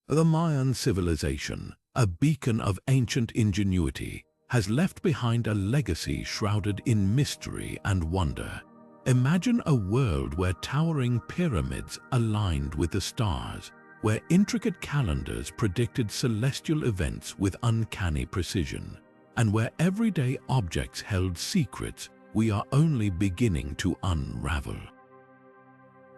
The Mayan civilization, a beacon of ancient ingenuity, has left behind a legacy shrouded in mystery and wonder. Imagine a world where towering pyramids aligned with the stars, where intricate calendars predicted celestial events with uncanny precision, and where everyday objects held secrets we are only beginning to unravel.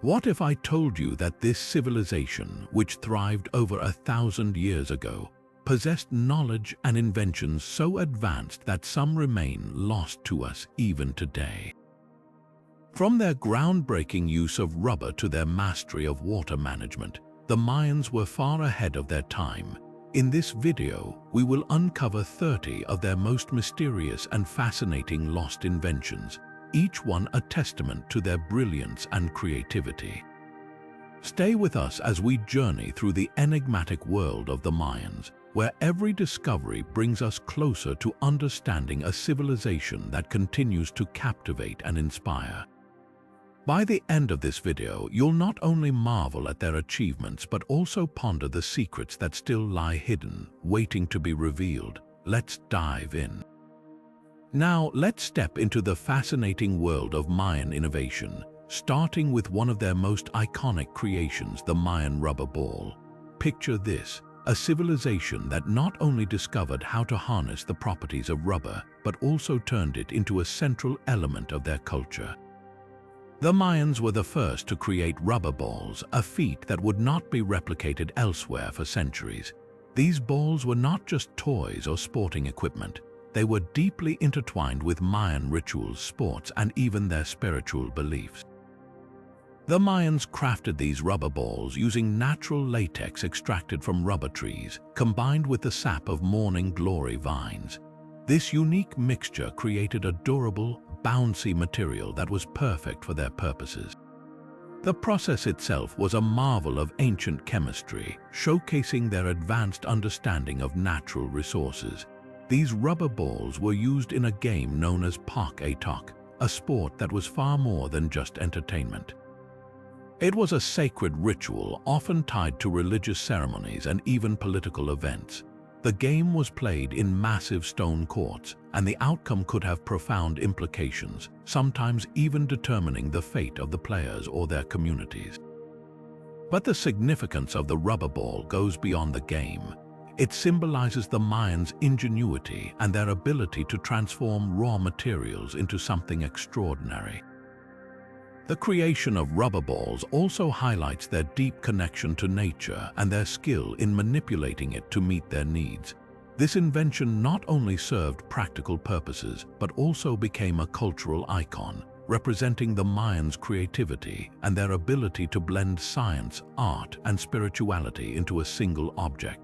What if I told you that this civilization, which thrived over 1,000 years ago, possessed knowledge and inventions so advanced that some remain lost to us even today? From their groundbreaking use of rubber to their mastery of water management, the Mayans were far ahead of their time. In this video, we will uncover 30 of their most mysterious and fascinating lost inventions, each one a testament to their brilliance and creativity. Stay with us as we journey through the enigmatic world of the Mayans, where every discovery brings us closer to understanding a civilization that continues to captivate and inspire. By the end of this video, you'll not only marvel at their achievements but also ponder the secrets that still lie hidden, waiting to be revealed. Let's dive in. Now, let's step into the fascinating world of Mayan innovation, starting with one of their most iconic creations, the Mayan rubber ball. Picture this, a civilization that not only discovered how to harness the properties of rubber, but also turned it into a central element of their culture. The Mayans were the first to create rubber balls, a feat that would not be replicated elsewhere for centuries. These balls were not just toys or sporting equipment. They were deeply intertwined with Mayan rituals, sports, and even their spiritual beliefs. The Mayans crafted these rubber balls using natural latex extracted from rubber trees, combined with the sap of morning glory vines. This unique mixture created a durable, bouncy material that was perfect for their purposes. The process itself was a marvel of ancient chemistry, showcasing their advanced understanding of natural resources. These rubber balls were used in a game known as pak-a-tok, a sport that was far more than just entertainment. It was a sacred ritual often tied to religious ceremonies and even political events. The game was played in massive stone courts, and the outcome could have profound implications, sometimes even determining the fate of the players or their communities. But the significance of the rubber ball goes beyond the game. It symbolizes the Mayans' ingenuity and their ability to transform raw materials into something extraordinary. The creation of rubber balls also highlights their deep connection to nature and their skill in manipulating it to meet their needs. This invention not only served practical purposes, but also became a cultural icon, representing the Mayans' creativity and their ability to blend science, art, and spirituality into a single object.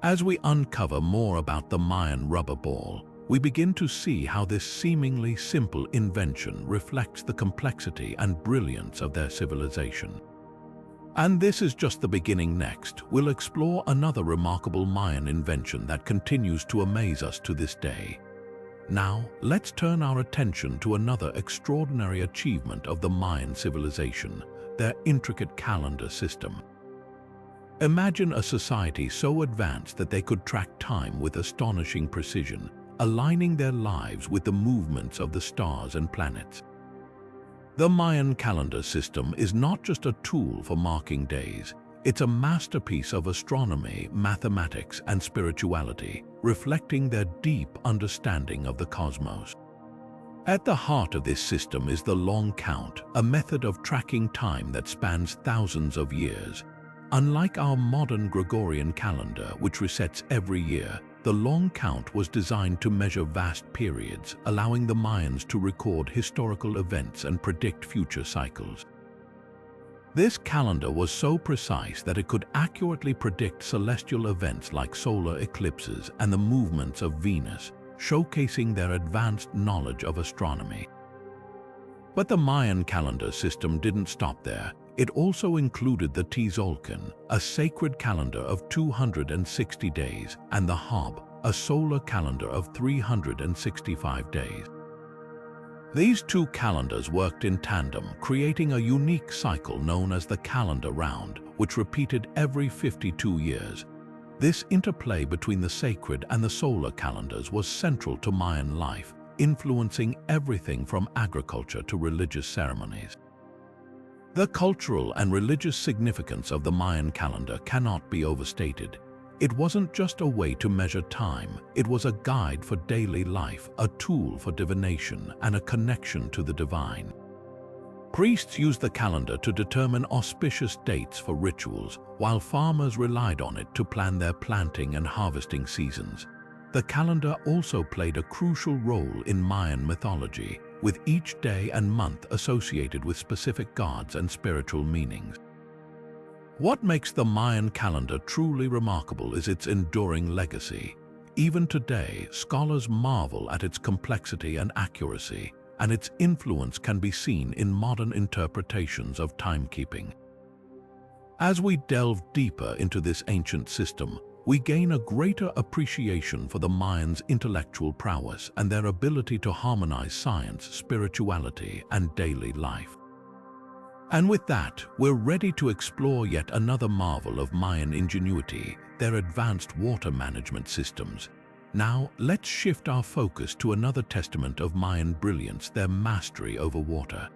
As we uncover more about the Mayan rubber ball, we begin to see how this seemingly simple invention reflects the complexity and brilliance of their civilization. And this is just the beginning. Next, we'll explore another remarkable Mayan invention that continues to amaze us to this day. Now, let's turn our attention to another extraordinary achievement of the Mayan civilization, their intricate calendar system. Imagine a society so advanced that they could track time with astonishing precision, aligning their lives with the movements of the stars and planets. The Mayan calendar system is not just a tool for marking days. It's a masterpiece of astronomy, mathematics, and spirituality, reflecting their deep understanding of the cosmos. At the heart of this system is the long count, a method of tracking time that spans thousands of years. Unlike our modern Gregorian calendar, which resets every year, the long count was designed to measure vast periods, allowing the Mayans to record historical events and predict future cycles. This calendar was so precise that it could accurately predict celestial events like solar eclipses and the movements of Venus, showcasing their advanced knowledge of astronomy. But the Mayan calendar system didn't stop there. It also included the Tzolk'in, a sacred calendar of 260 days, and the Hab, a solar calendar of 365 days. These two calendars worked in tandem, creating a unique cycle known as the calendar round, which repeated every 52 years. This interplay between the sacred and the solar calendars was central to Mayan life, influencing everything from agriculture to religious ceremonies. The cultural and religious significance of the Mayan calendar cannot be overstated. It wasn't just a way to measure time, it was a guide for daily life, a tool for divination, and a connection to the divine. Priests used the calendar to determine auspicious dates for rituals, while farmers relied on it to plan their planting and harvesting seasons. The calendar also played a crucial role in Mayan mythology, with each day and month associated with specific gods and spiritual meanings. What makes the Mayan calendar truly remarkable is its enduring legacy. Even today, scholars marvel at its complexity and accuracy, and its influence can be seen in modern interpretations of timekeeping. As we delve deeper into this ancient system, we gain a greater appreciation for the Mayans' intellectual prowess and their ability to harmonize science, spirituality, and daily life. And with that, we're ready to explore yet another marvel of Mayan ingenuity, their advanced water management systems. Now, let's shift our focus to another testament of Mayan brilliance, their mastery over water.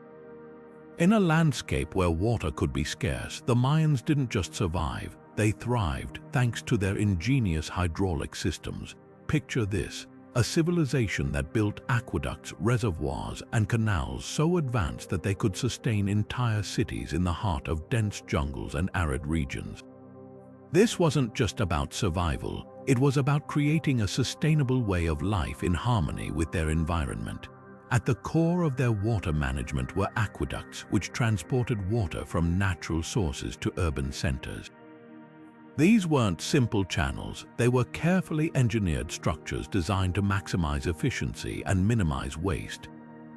In a landscape where water could be scarce, the Mayans didn't just survive, they thrived thanks to their ingenious hydraulic systems. Picture this, a civilization that built aqueducts, reservoirs, and canals so advanced that they could sustain entire cities in the heart of dense jungles and arid regions. This wasn't just about survival, it was about creating a sustainable way of life in harmony with their environment. At the core of their water management were aqueducts, which transported water from natural sources to urban centers. These weren't simple channels, they were carefully engineered structures designed to maximize efficiency and minimize waste.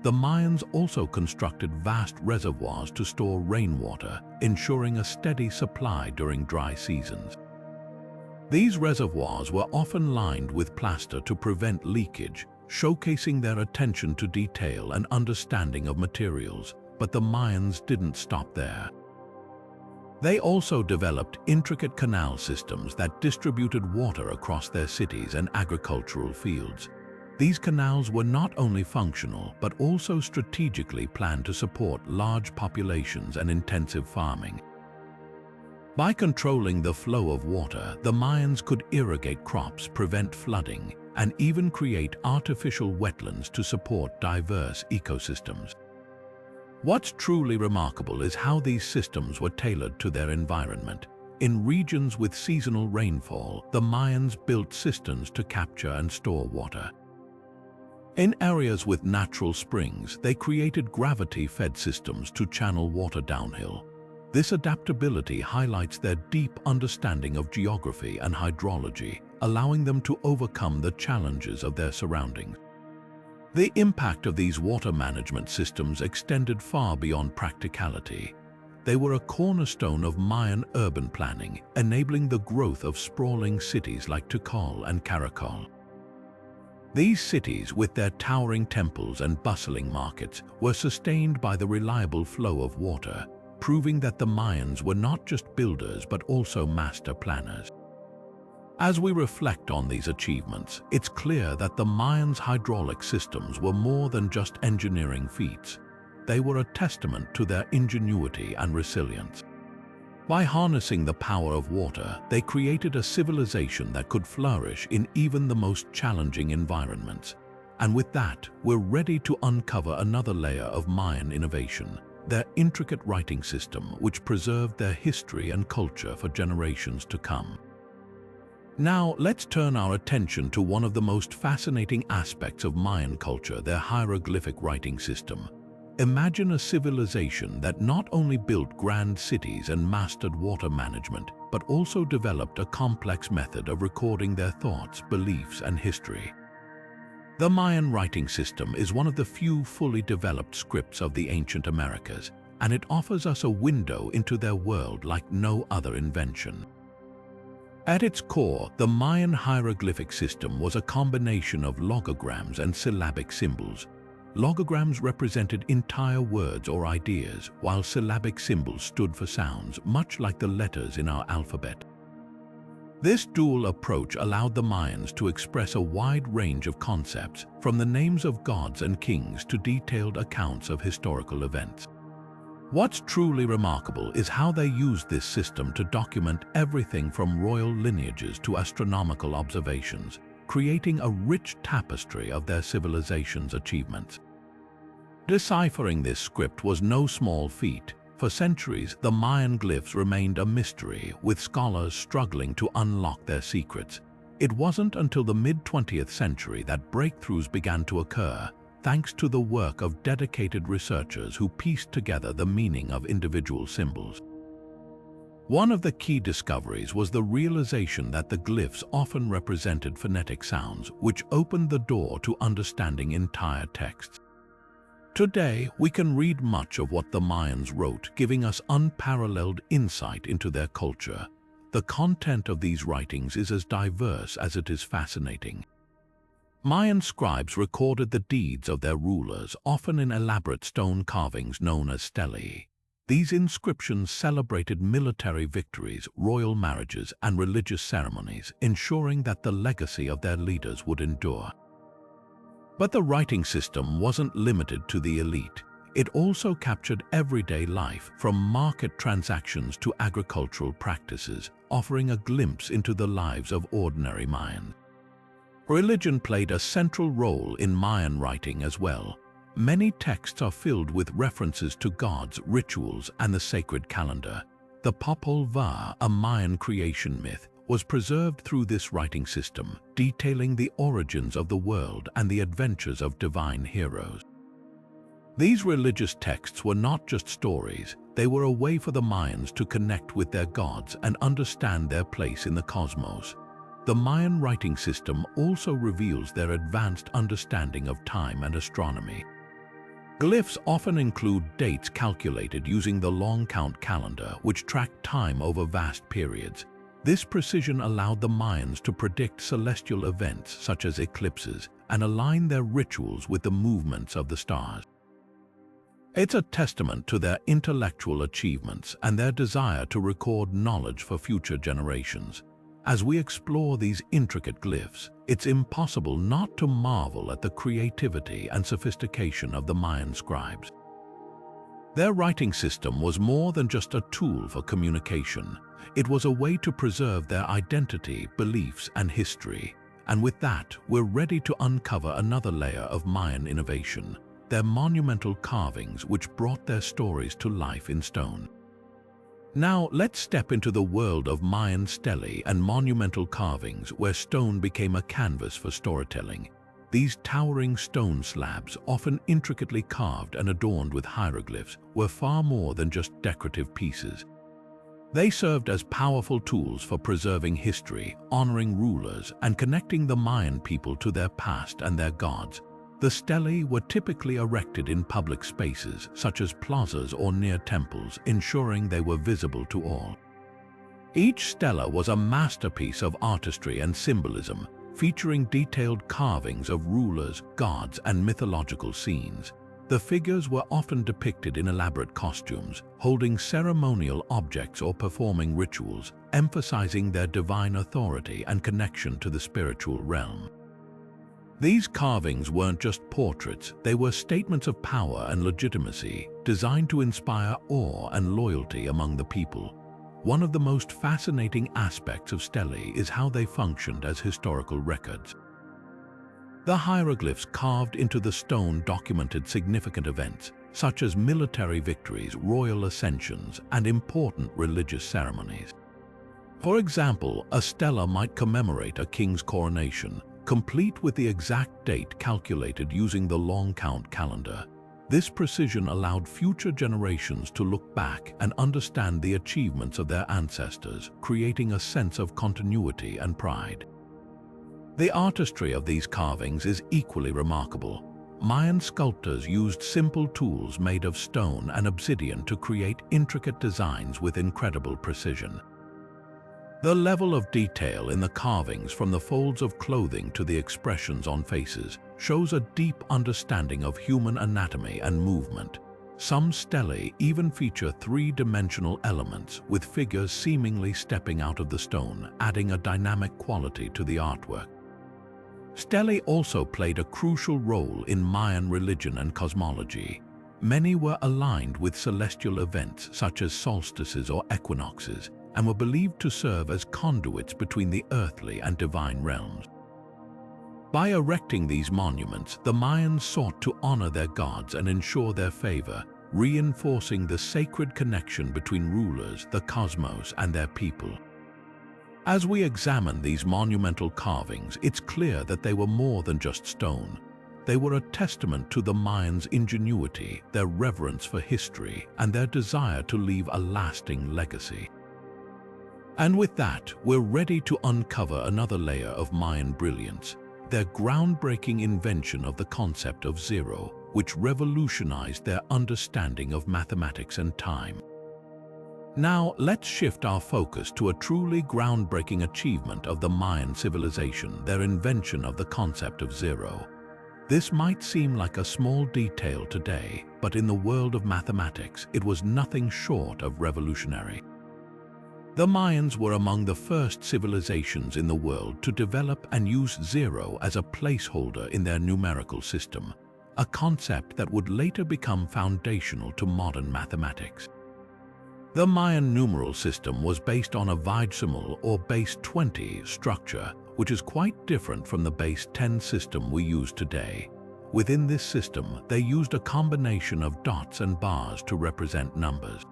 The Mayans also constructed vast reservoirs to store rainwater, ensuring a steady supply during dry seasons. These reservoirs were often lined with plaster to prevent leakage, showcasing their attention to detail and understanding of materials. But the Mayans didn't stop there. They also developed intricate canal systems that distributed water across their cities and agricultural fields. These canals were not only functional, but also strategically planned to support large populations and intensive farming. By controlling the flow of water, the Mayans could irrigate crops, prevent flooding, and even create artificial wetlands to support diverse ecosystems. What's truly remarkable is how these systems were tailored to their environment. In regions with seasonal rainfall, the Mayans built cisterns to capture and store water. In areas with natural springs, they created gravity-fed systems to channel water downhill. This adaptability highlights their deep understanding of geography and hydrology, allowing them to overcome the challenges of their surroundings. The impact of these water management systems extended far beyond practicality. They were a cornerstone of Mayan urban planning, enabling the growth of sprawling cities like Tikal and Karakol. These cities, with their towering temples and bustling markets, were sustained by the reliable flow of water, proving that the Mayans were not just builders but also master planners. As we reflect on these achievements, it's clear that the Mayans' hydraulic systems were more than just engineering feats. They were a testament to their ingenuity and resilience. By harnessing the power of water, they created a civilization that could flourish in even the most challenging environments. And with that, we're ready to uncover another layer of Mayan innovation, their intricate writing system, which preserved their history and culture for generations to come. Now, let's turn our attention to one of the most fascinating aspects of Mayan culture, their hieroglyphic writing system. Imagine a civilization that not only built grand cities and mastered water management, but also developed a complex method of recording their thoughts, beliefs, and history. The Mayan writing system is one of the few fully developed scripts of the ancient Americas, and it offers us a window into their world like no other invention. At its core, the Mayan hieroglyphic system was a combination of logograms and syllabic symbols. Logograms represented entire words or ideas, while syllabic symbols stood for sounds, much like the letters in our alphabet. This dual approach allowed the Mayans to express a wide range of concepts, from the names of gods and kings to detailed accounts of historical events. What's truly remarkable is how they used this system to document everything from royal lineages to astronomical observations, creating a rich tapestry of their civilization's achievements. Deciphering this script was no small feat. For centuries, the Mayan glyphs remained a mystery, with scholars struggling to unlock their secrets. It wasn't until the mid-20th century that breakthroughs began to occur, thanks to the work of dedicated researchers who pieced together the meaning of individual symbols. One of the key discoveries was the realization that the glyphs often represented phonetic sounds, which opened the door to understanding entire texts. Today, we can read much of what the Mayans wrote, giving us unparalleled insight into their culture. The content of these writings is as diverse as it is fascinating. Mayan scribes recorded the deeds of their rulers, often in elaborate stone carvings known as stelae. These inscriptions celebrated military victories, royal marriages, and religious ceremonies, ensuring that the legacy of their leaders would endure. But the writing system wasn't limited to the elite. It also captured everyday life, from market transactions to agricultural practices, offering a glimpse into the lives of ordinary Mayans. Religion played a central role in Mayan writing as well. Many texts are filled with references to gods, rituals, and the sacred calendar. The Popol Vuh, a Mayan creation myth, was preserved through this writing system, detailing the origins of the world and the adventures of divine heroes. These religious texts were not just stories, they were a way for the Mayans to connect with their gods and understand their place in the cosmos. The Mayan writing system also reveals their advanced understanding of time and astronomy. Glyphs often include dates calculated using the long count calendar, which tracked time over vast periods. This precision allowed the Mayans to predict celestial events such as eclipses and align their rituals with the movements of the stars. It's a testament to their intellectual achievements and their desire to record knowledge for future generations. As we explore these intricate glyphs, it's impossible not to marvel at the creativity and sophistication of the Mayan scribes. Their writing system was more than just a tool for communication. It was a way to preserve their identity, beliefs, and history. And with that, we're ready to uncover another layer of Mayan innovation, their monumental carvings which brought their stories to life in stone. Now, let's step into the world of Mayan stelae and monumental carvings where stone became a canvas for storytelling. These towering stone slabs, often intricately carved and adorned with hieroglyphs, were far more than just decorative pieces. They served as powerful tools for preserving history, honoring rulers, and connecting the Mayan people to their past and their gods. The stelae were typically erected in public spaces, such as plazas or near temples, ensuring they were visible to all. Each stela was a masterpiece of artistry and symbolism, featuring detailed carvings of rulers, gods, and mythological scenes. The figures were often depicted in elaborate costumes, holding ceremonial objects or performing rituals, emphasizing their divine authority and connection to the spiritual realm. These carvings weren't just portraits, they were statements of power and legitimacy, designed to inspire awe and loyalty among the people. One of the most fascinating aspects of stelae is how they functioned as historical records. The hieroglyphs carved into the stone documented significant events, such as military victories, royal ascensions, and important religious ceremonies. For example, a stela might commemorate a king's coronation, complete with the exact date calculated using the long count calendar. This precision allowed future generations to look back and understand the achievements of their ancestors, creating a sense of continuity and pride. The artistry of these carvings is equally remarkable. Mayan sculptors used simple tools made of stone and obsidian to create intricate designs with incredible precision. The level of detail in the carvings, from the folds of clothing to the expressions on faces, shows a deep understanding of human anatomy and movement. Some stelae even feature three-dimensional elements, with figures seemingly stepping out of the stone, adding a dynamic quality to the artwork. Stelae also played a crucial role in Mayan religion and cosmology. Many were aligned with celestial events such as solstices or equinoxes, and were believed to serve as conduits between the earthly and divine realms. By erecting these monuments, the Mayans sought to honor their gods and ensure their favor, reinforcing the sacred connection between rulers, the cosmos, and their people. As we examine these monumental carvings, it's clear that they were more than just stone. They were a testament to the Mayans' ingenuity, their reverence for history, and their desire to leave a lasting legacy. And with that, we're ready to uncover another layer of Mayan brilliance, their groundbreaking invention of the concept of zero, which revolutionized their understanding of mathematics and time. Now, let's shift our focus to a truly groundbreaking achievement of the Mayan civilization, their invention of the concept of zero. This might seem like a small detail today, but in the world of mathematics, it was nothing short of revolutionary. The Mayans were among the first civilizations in the world to develop and use zero as a placeholder in their numerical system, a concept that would later become foundational to modern mathematics. The Mayan numeral system was based on a vigesimal or base 20 structure, which is quite different from the base 10 system we use today. Within this system, they used a combination of dots and bars to represent numbers.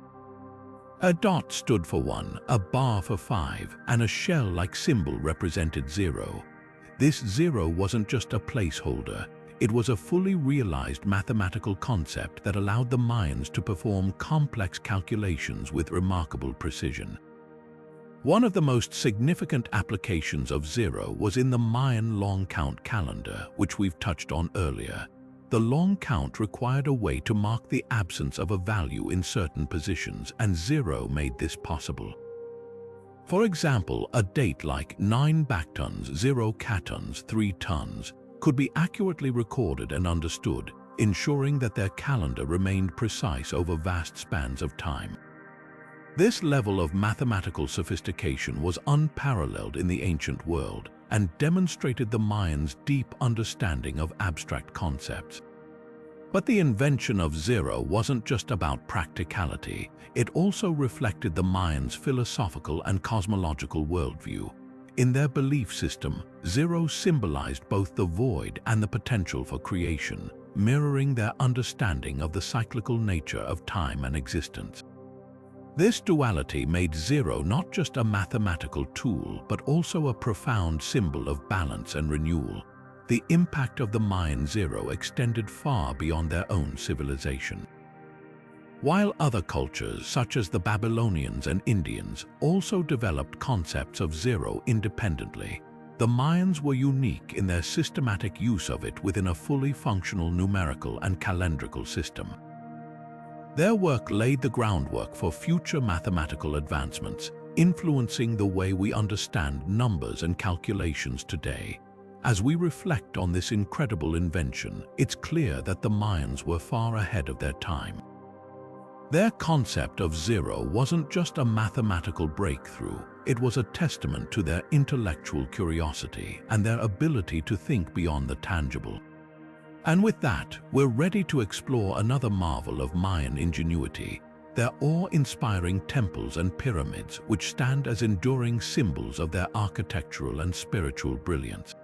A dot stood for 1, a bar for 5, and a shell-like symbol represented 0. This 0 wasn't just a placeholder. It was a fully realized mathematical concept that allowed the Mayans to perform complex calculations with remarkable precision. One of the most significant applications of zero was in the Mayan long count calendar, which we've touched on earlier. The long count required a way to mark the absence of a value in certain positions, and zero made this possible. For example, a date like 9 backtons, 0 catons, 3 tons could be accurately recorded and understood, ensuring that their calendar remained precise over vast spans of time. This level of mathematical sophistication was unparalleled in the ancient world and demonstrated the Mayans' deep understanding of abstract concepts. But the invention of zero wasn't just about practicality, it also reflected the Mayans' philosophical and cosmological worldview. In their belief system, zero symbolized both the void and the potential for creation, mirroring their understanding of the cyclical nature of time and existence. This duality made zero not just a mathematical tool, but also a profound symbol of balance and renewal. The impact of the Mayan zero extended far beyond their own civilization. While other cultures, such as the Babylonians and Indians, also developed concepts of zero independently, the Mayans were unique in their systematic use of it within a fully functional numerical and calendrical system. Their work laid the groundwork for future mathematical advancements, influencing the way we understand numbers and calculations today. As we reflect on this incredible invention, it's clear that the Mayans were far ahead of their time. Their concept of zero wasn't just a mathematical breakthrough, it was a testament to their intellectual curiosity and their ability to think beyond the tangible. And with that, we're ready to explore another marvel of Mayan ingenuity, their awe-inspiring temples and pyramids, which stand as enduring symbols of their architectural and spiritual brilliance.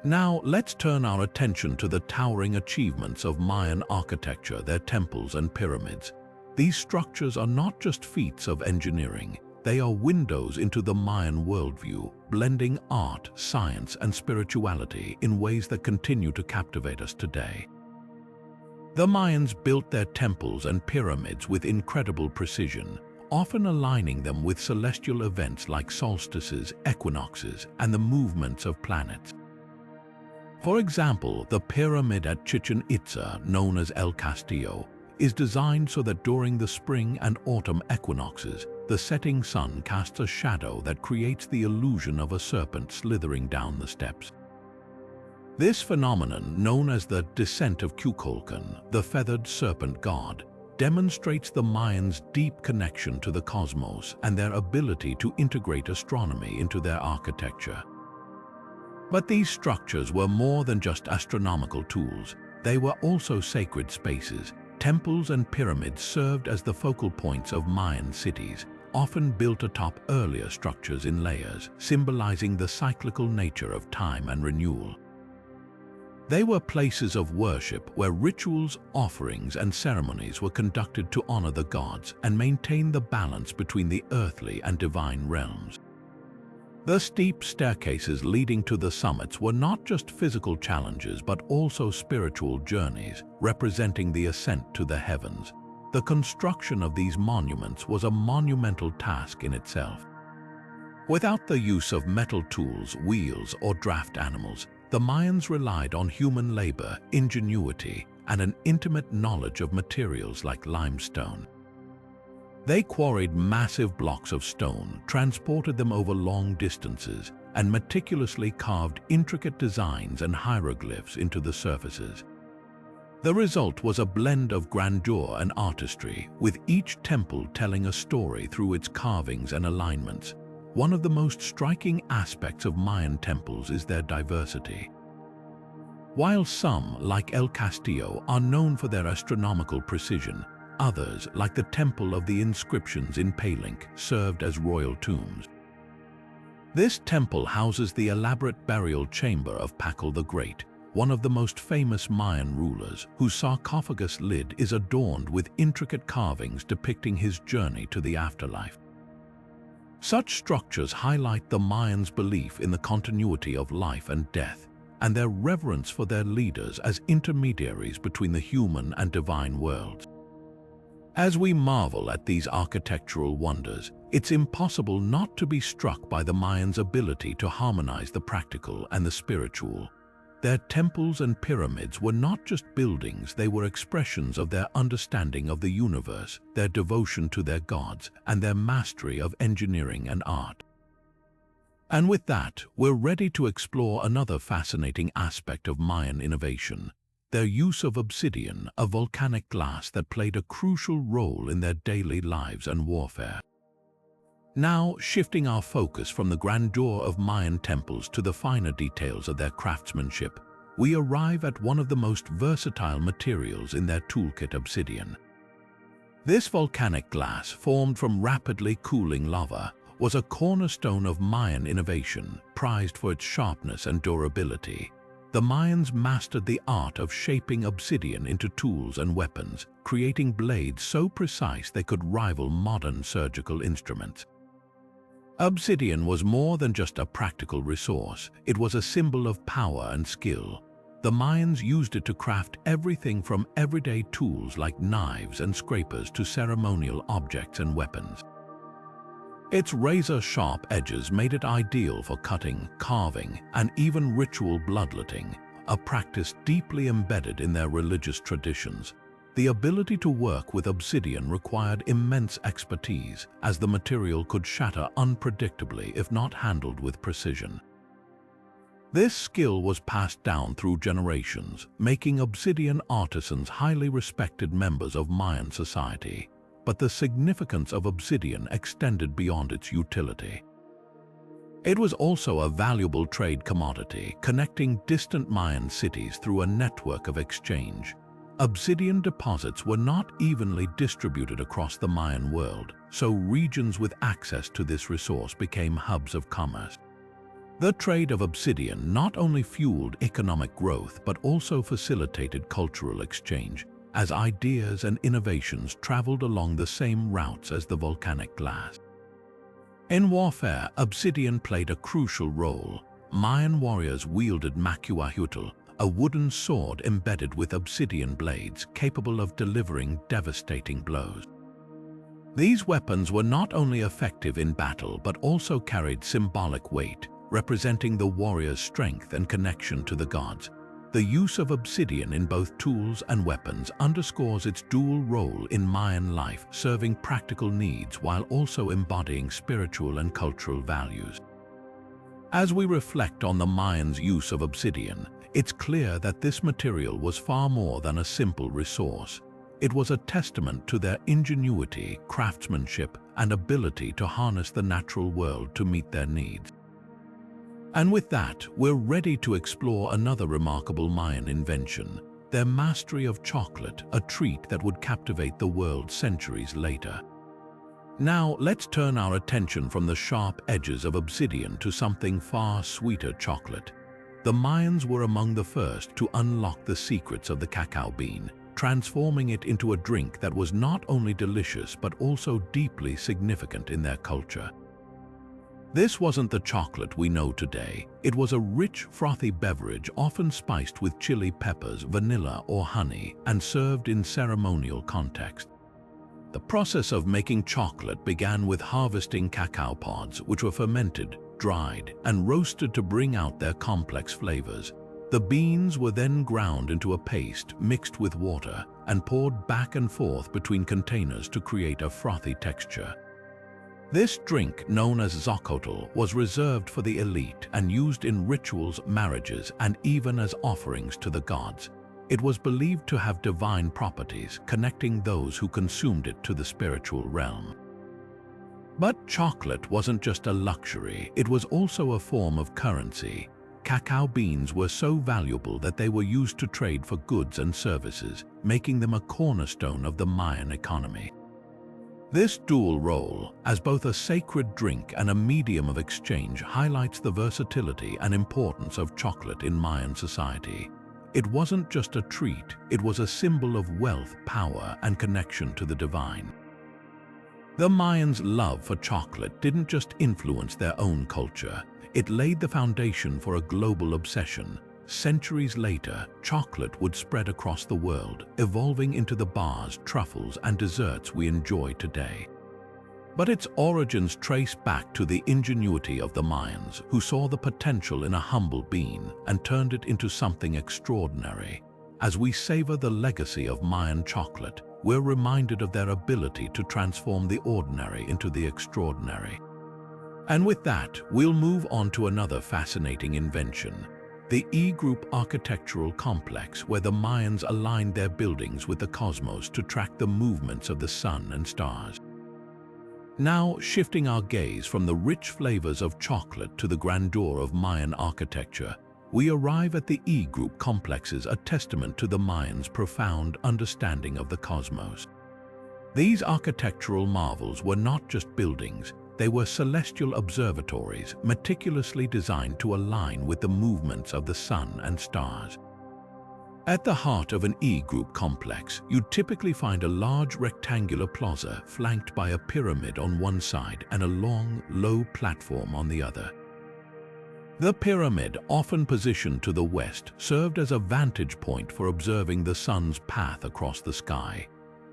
Now, let's turn our attention to the towering achievements of Mayan architecture, their temples and pyramids. These structures are not just feats of engineering, they are windows into the Mayan worldview, blending art, science, and spirituality in ways that continue to captivate us today. The Mayans built their temples and pyramids with incredible precision, often aligning them with celestial events like solstices, equinoxes, and the movements of planets. For example, the pyramid at Chichen Itza, known as El Castillo, is designed so that during the spring and autumn equinoxes, the setting sun casts a shadow that creates the illusion of a serpent slithering down the steps. This phenomenon, known as the descent of Tzolk'in, the feathered serpent god, demonstrates the Mayans' deep connection to the cosmos and their ability to integrate astronomy into their architecture. But these structures were more than just astronomical tools. They were also sacred spaces. Temples and pyramids served as the focal points of Mayan cities, often built atop earlier structures in layers, symbolizing the cyclical nature of time and renewal. They were places of worship where rituals, offerings, and ceremonies were conducted to honor the gods and maintain the balance between the earthly and divine realms. The steep staircases leading to the summits were not just physical challenges but also spiritual journeys, representing the ascent to the heavens. The construction of these monuments was a monumental task in itself. Without the use of metal tools, wheels, or draft animals, the Mayans relied on human labor, ingenuity, and an intimate knowledge of materials like limestone. They quarried massive blocks of stone, transported them over long distances, and meticulously carved intricate designs and hieroglyphs into the surfaces. The result was a blend of grandeur and artistry, with each temple telling a story through its carvings and alignments. One of the most striking aspects of Mayan temples is their diversity. While some, like El Castillo, are known for their astronomical precision, others, like the Temple of the Inscriptions in Palenque, served as royal tombs. This temple houses the elaborate burial chamber of Pakal the Great, one of the most famous Mayan rulers, whose sarcophagus lid is adorned with intricate carvings depicting his journey to the afterlife. Such structures highlight the Mayans' belief in the continuity of life and death, and their reverence for their leaders as intermediaries between the human and divine worlds. As we marvel at these architectural wonders, it's impossible not to be struck by the Mayans' ability to harmonize the practical and the spiritual. Their temples and pyramids were not just buildings, they were expressions of their understanding of the universe, their devotion to their gods, and their mastery of engineering and art. And with that, we're ready to explore another fascinating aspect of Mayan innovation: their use of obsidian, a volcanic glass that played a crucial role in their daily lives and warfare. Now, shifting our focus from the grandeur of Mayan temples to the finer details of their craftsmanship, we arrive at one of the most versatile materials in their toolkit: obsidian. This volcanic glass, formed from rapidly cooling lava, was a cornerstone of Mayan innovation, prized for its sharpness and durability. The Mayans mastered the art of shaping obsidian into tools and weapons, creating blades so precise they could rival modern surgical instruments. Obsidian was more than just a practical resource, it was a symbol of power and skill. The Mayans used it to craft everything from everyday tools like knives and scrapers to ceremonial objects and weapons. Its razor-sharp edges made it ideal for cutting, carving, and even ritual bloodletting, a practice deeply embedded in their religious traditions. The ability to work with obsidian required immense expertise, as the material could shatter unpredictably if not handled with precision. This skill was passed down through generations, making obsidian artisans highly respected members of Mayan society. But the significance of obsidian extended beyond its utility. It was also a valuable trade commodity, connecting distant Mayan cities through a network of exchange. Obsidian deposits were not evenly distributed across the Mayan world, so regions with access to this resource became hubs of commerce. The trade of obsidian not only fueled economic growth but also facilitated cultural exchange, as ideas and innovations traveled along the same routes as the volcanic glass. In warfare, obsidian played a crucial role. Mayan warriors wielded macuahutl, a wooden sword embedded with obsidian blades capable of delivering devastating blows. These weapons were not only effective in battle but also carried symbolic weight, representing the warrior's strength and connection to the gods. The use of obsidian in both tools and weapons underscores its dual role in Mayan life, serving practical needs while also embodying spiritual and cultural values. As we reflect on the Mayans' use of obsidian, it's clear that this material was far more than a simple resource. It was a testament to their ingenuity, craftsmanship, and ability to harness the natural world to meet their needs. And with that, we're ready to explore another remarkable Mayan invention, their mastery of chocolate, a treat that would captivate the world centuries later. Now, let's turn our attention from the sharp edges of obsidian to something far sweeter: chocolate. The Mayans were among the first to unlock the secrets of the cacao bean, transforming it into a drink that was not only delicious but also deeply significant in their culture. This wasn't the chocolate we know today. It was a rich, frothy beverage often spiced with chili peppers, vanilla, or honey, and served in ceremonial context. The process of making chocolate began with harvesting cacao pods, which were fermented, dried, and roasted to bring out their complex flavors. The beans were then ground into a paste mixed with water and poured back and forth between containers to create a frothy texture. This drink, known as Tzolk'in, was reserved for the elite and used in rituals, marriages, and even as offerings to the gods. It was believed to have divine properties, connecting those who consumed it to the spiritual realm. But chocolate wasn't just a luxury, it was also a form of currency. Cacao beans were so valuable that they were used to trade for goods and services, making them a cornerstone of the Mayan economy. This dual role, as both a sacred drink and a medium of exchange, highlights the versatility and importance of chocolate in Mayan society. It wasn't just a treat, it was a symbol of wealth, power, and connection to the divine. The Mayans' love for chocolate didn't just influence their own culture, it laid the foundation for a global obsession. Centuries later, chocolate would spread across the world, evolving into the bars, truffles, and desserts we enjoy today. But its origins trace back to the ingenuity of the Mayans, who saw the potential in a humble bean and turned it into something extraordinary. As we savor the legacy of Mayan chocolate, we're reminded of their ability to transform the ordinary into the extraordinary. And with that, we'll move on to another fascinating invention, the E-group architectural complex, where the Mayans aligned their buildings with the cosmos to track the movements of the sun and stars. Now, shifting our gaze from the rich flavors of chocolate to the grandeur of Mayan architecture, we arrive at the E-group complexes, a testament to the Mayans' profound understanding of the cosmos. These architectural marvels were not just buildings, they were celestial observatories meticulously designed to align with the movements of the sun and stars. At the heart of an E-group complex, you'd typically find a large rectangular plaza flanked by a pyramid on one side and a long, low platform on the other. The pyramid, often positioned to the west, served as a vantage point for observing the sun's path across the sky.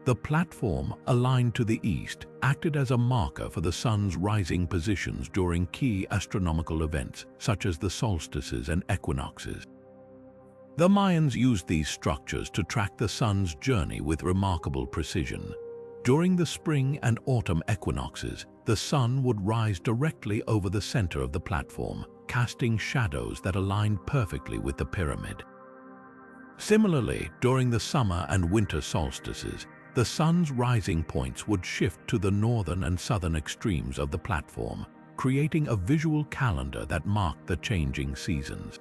The platform, aligned to the east, acted as a marker for the sun's rising positions during key astronomical events, such as the solstices and equinoxes. The Mayans used these structures to track the sun's journey with remarkable precision. During the spring and autumn equinoxes, the sun would rise directly over the center of the platform, casting shadows that aligned perfectly with the pyramid. Similarly, during the summer and winter solstices, the sun's rising points would shift to the northern and southern extremes of the platform, creating a visual calendar that marked the changing seasons.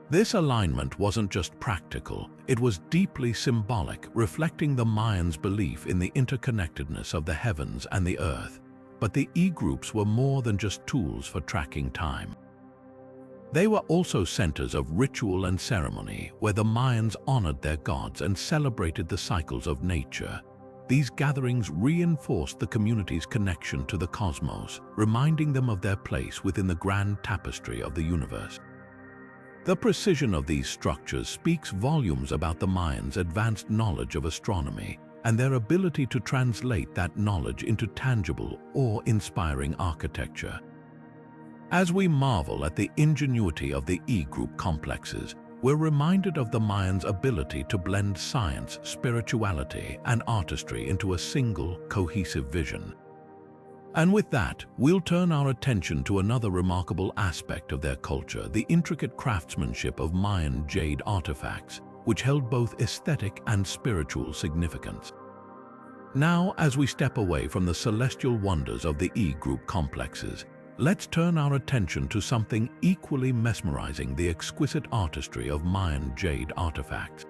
This alignment wasn't just practical, it was deeply symbolic, reflecting the Mayans' belief in the interconnectedness of the heavens and the earth. But the E-groups were more than just tools for tracking time. They were also centers of ritual and ceremony, where the Mayans honored their gods and celebrated the cycles of nature. These gatherings reinforced the community's connection to the cosmos, reminding them of their place within the grand tapestry of the universe. The precision of these structures speaks volumes about the Mayans' advanced knowledge of astronomy and their ability to translate that knowledge into tangible, awe-inspiring architecture. As we marvel at the ingenuity of the E-group complexes, we're reminded of the Mayans' ability to blend science, spirituality, and artistry into a single, cohesive vision. And with that, we'll turn our attention to another remarkable aspect of their culture, the intricate craftsmanship of Mayan jade artifacts, which held both aesthetic and spiritual significance. Now, as we step away from the celestial wonders of the E-group complexes, let's turn our attention to something equally mesmerizing: the exquisite artistry of Mayan jade artifacts.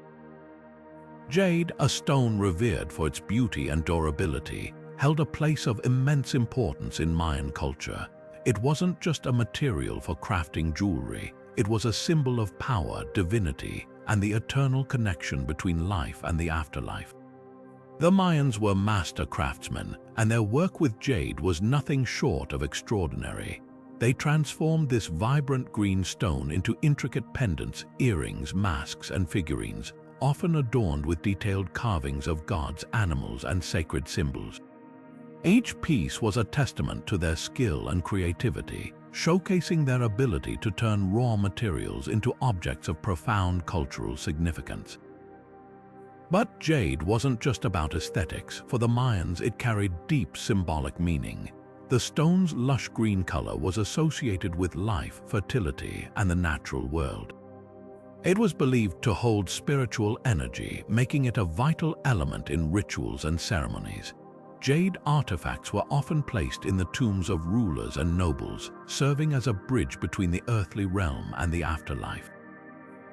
Jade, a stone revered for its beauty and durability, held a place of immense importance in Mayan culture. It wasn't just a material for crafting jewelry, it was a symbol of power, divinity, and the eternal connection between life and the afterlife. The Mayans were master craftsmen, and their work with jade was nothing short of extraordinary. They transformed this vibrant green stone into intricate pendants, earrings, masks, and figurines, often adorned with detailed carvings of gods, animals, and sacred symbols. Each piece was a testament to their skill and creativity, showcasing their ability to turn raw materials into objects of profound cultural significance. But jade wasn't just about aesthetics. For the Mayans, it carried deep symbolic meaning. The stone's lush green color was associated with life, fertility, and the natural world. It was believed to hold spiritual energy, making it a vital element in rituals and ceremonies. Jade artifacts were often placed in the tombs of rulers and nobles, serving as a bridge between the earthly realm and the afterlife.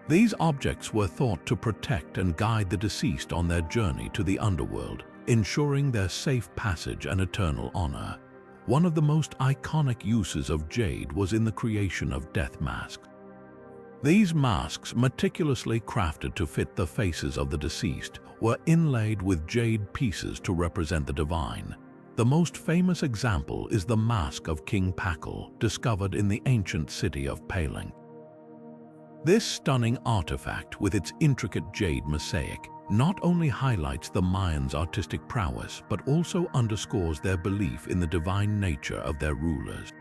These objects were thought to protect and guide the deceased on their journey to the underworld, ensuring their safe passage and eternal honor. One of the most iconic uses of jade was in the creation of death masks. These masks, meticulously crafted to fit the faces of the deceased, were inlaid with jade pieces to represent the divine. The most famous example is the mask of King Pakal, discovered in the ancient city of Paling. This stunning artifact, with its intricate jade mosaic, not only highlights the Mayans' artistic prowess, but also underscores their belief in the divine nature of their rulers.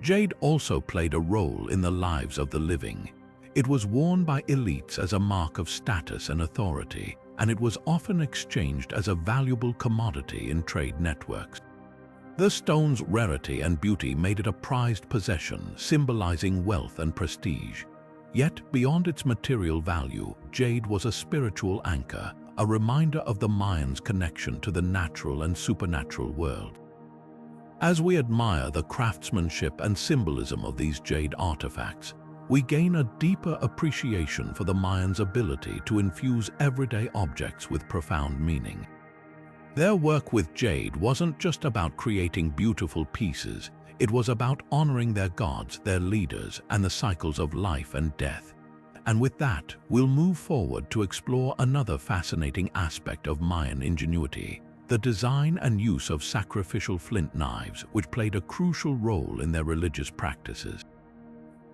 Jade also played a role in the lives of the living. It was worn by elites as a mark of status and authority, and it was often exchanged as a valuable commodity in trade networks. The stone's rarity and beauty made it a prized possession, symbolizing wealth and prestige. Yet, beyond its material value, jade was a spiritual anchor, a reminder of the Mayans' connection to the natural and supernatural world. As we admire the craftsmanship and symbolism of these jade artifacts, we gain a deeper appreciation for the Mayans' ability to infuse everyday objects with profound meaning. Their work with jade wasn't just about creating beautiful pieces, it was about honoring their gods, their leaders, and the cycles of life and death. And with that, we'll move forward to explore another fascinating aspect of Mayan ingenuity: the design and use of sacrificial flint knives, which played a crucial role in their religious practices.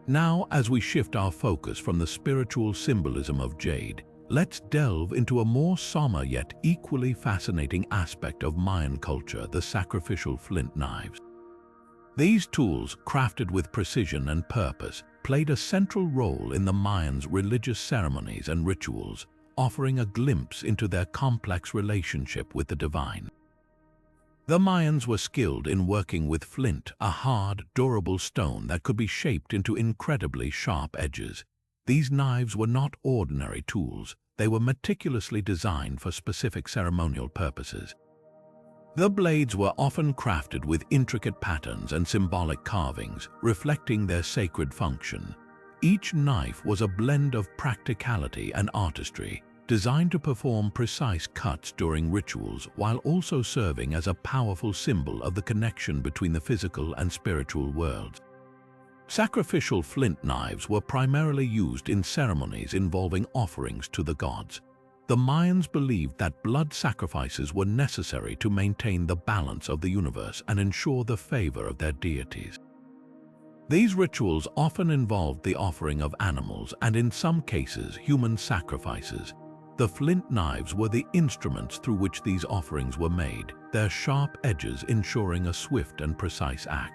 Now, as we shift our focus from the spiritual symbolism of jade, let's delve into a more somber yet equally fascinating aspect of Mayan culture: the sacrificial flint knives. These tools, crafted with precision and purpose, played a central role in the Mayans' religious ceremonies and rituals, offering a glimpse into their complex relationship with the divine. The Mayans were skilled in working with flint, a hard, durable stone that could be shaped into incredibly sharp edges. These knives were not ordinary tools; they were meticulously designed for specific ceremonial purposes. The blades were often crafted with intricate patterns and symbolic carvings, reflecting their sacred function. Each knife was a blend of practicality and artistry, designed to perform precise cuts during rituals while also serving as a powerful symbol of the connection between the physical and spiritual worlds. Sacrificial flint knives were primarily used in ceremonies involving offerings to the gods. The Mayans believed that blood sacrifices were necessary to maintain the balance of the universe and ensure the favor of their deities. These rituals often involved the offering of animals and, in some cases, human sacrifices. The flint knives were the instruments through which these offerings were made, their sharp edges ensuring a swift and precise act.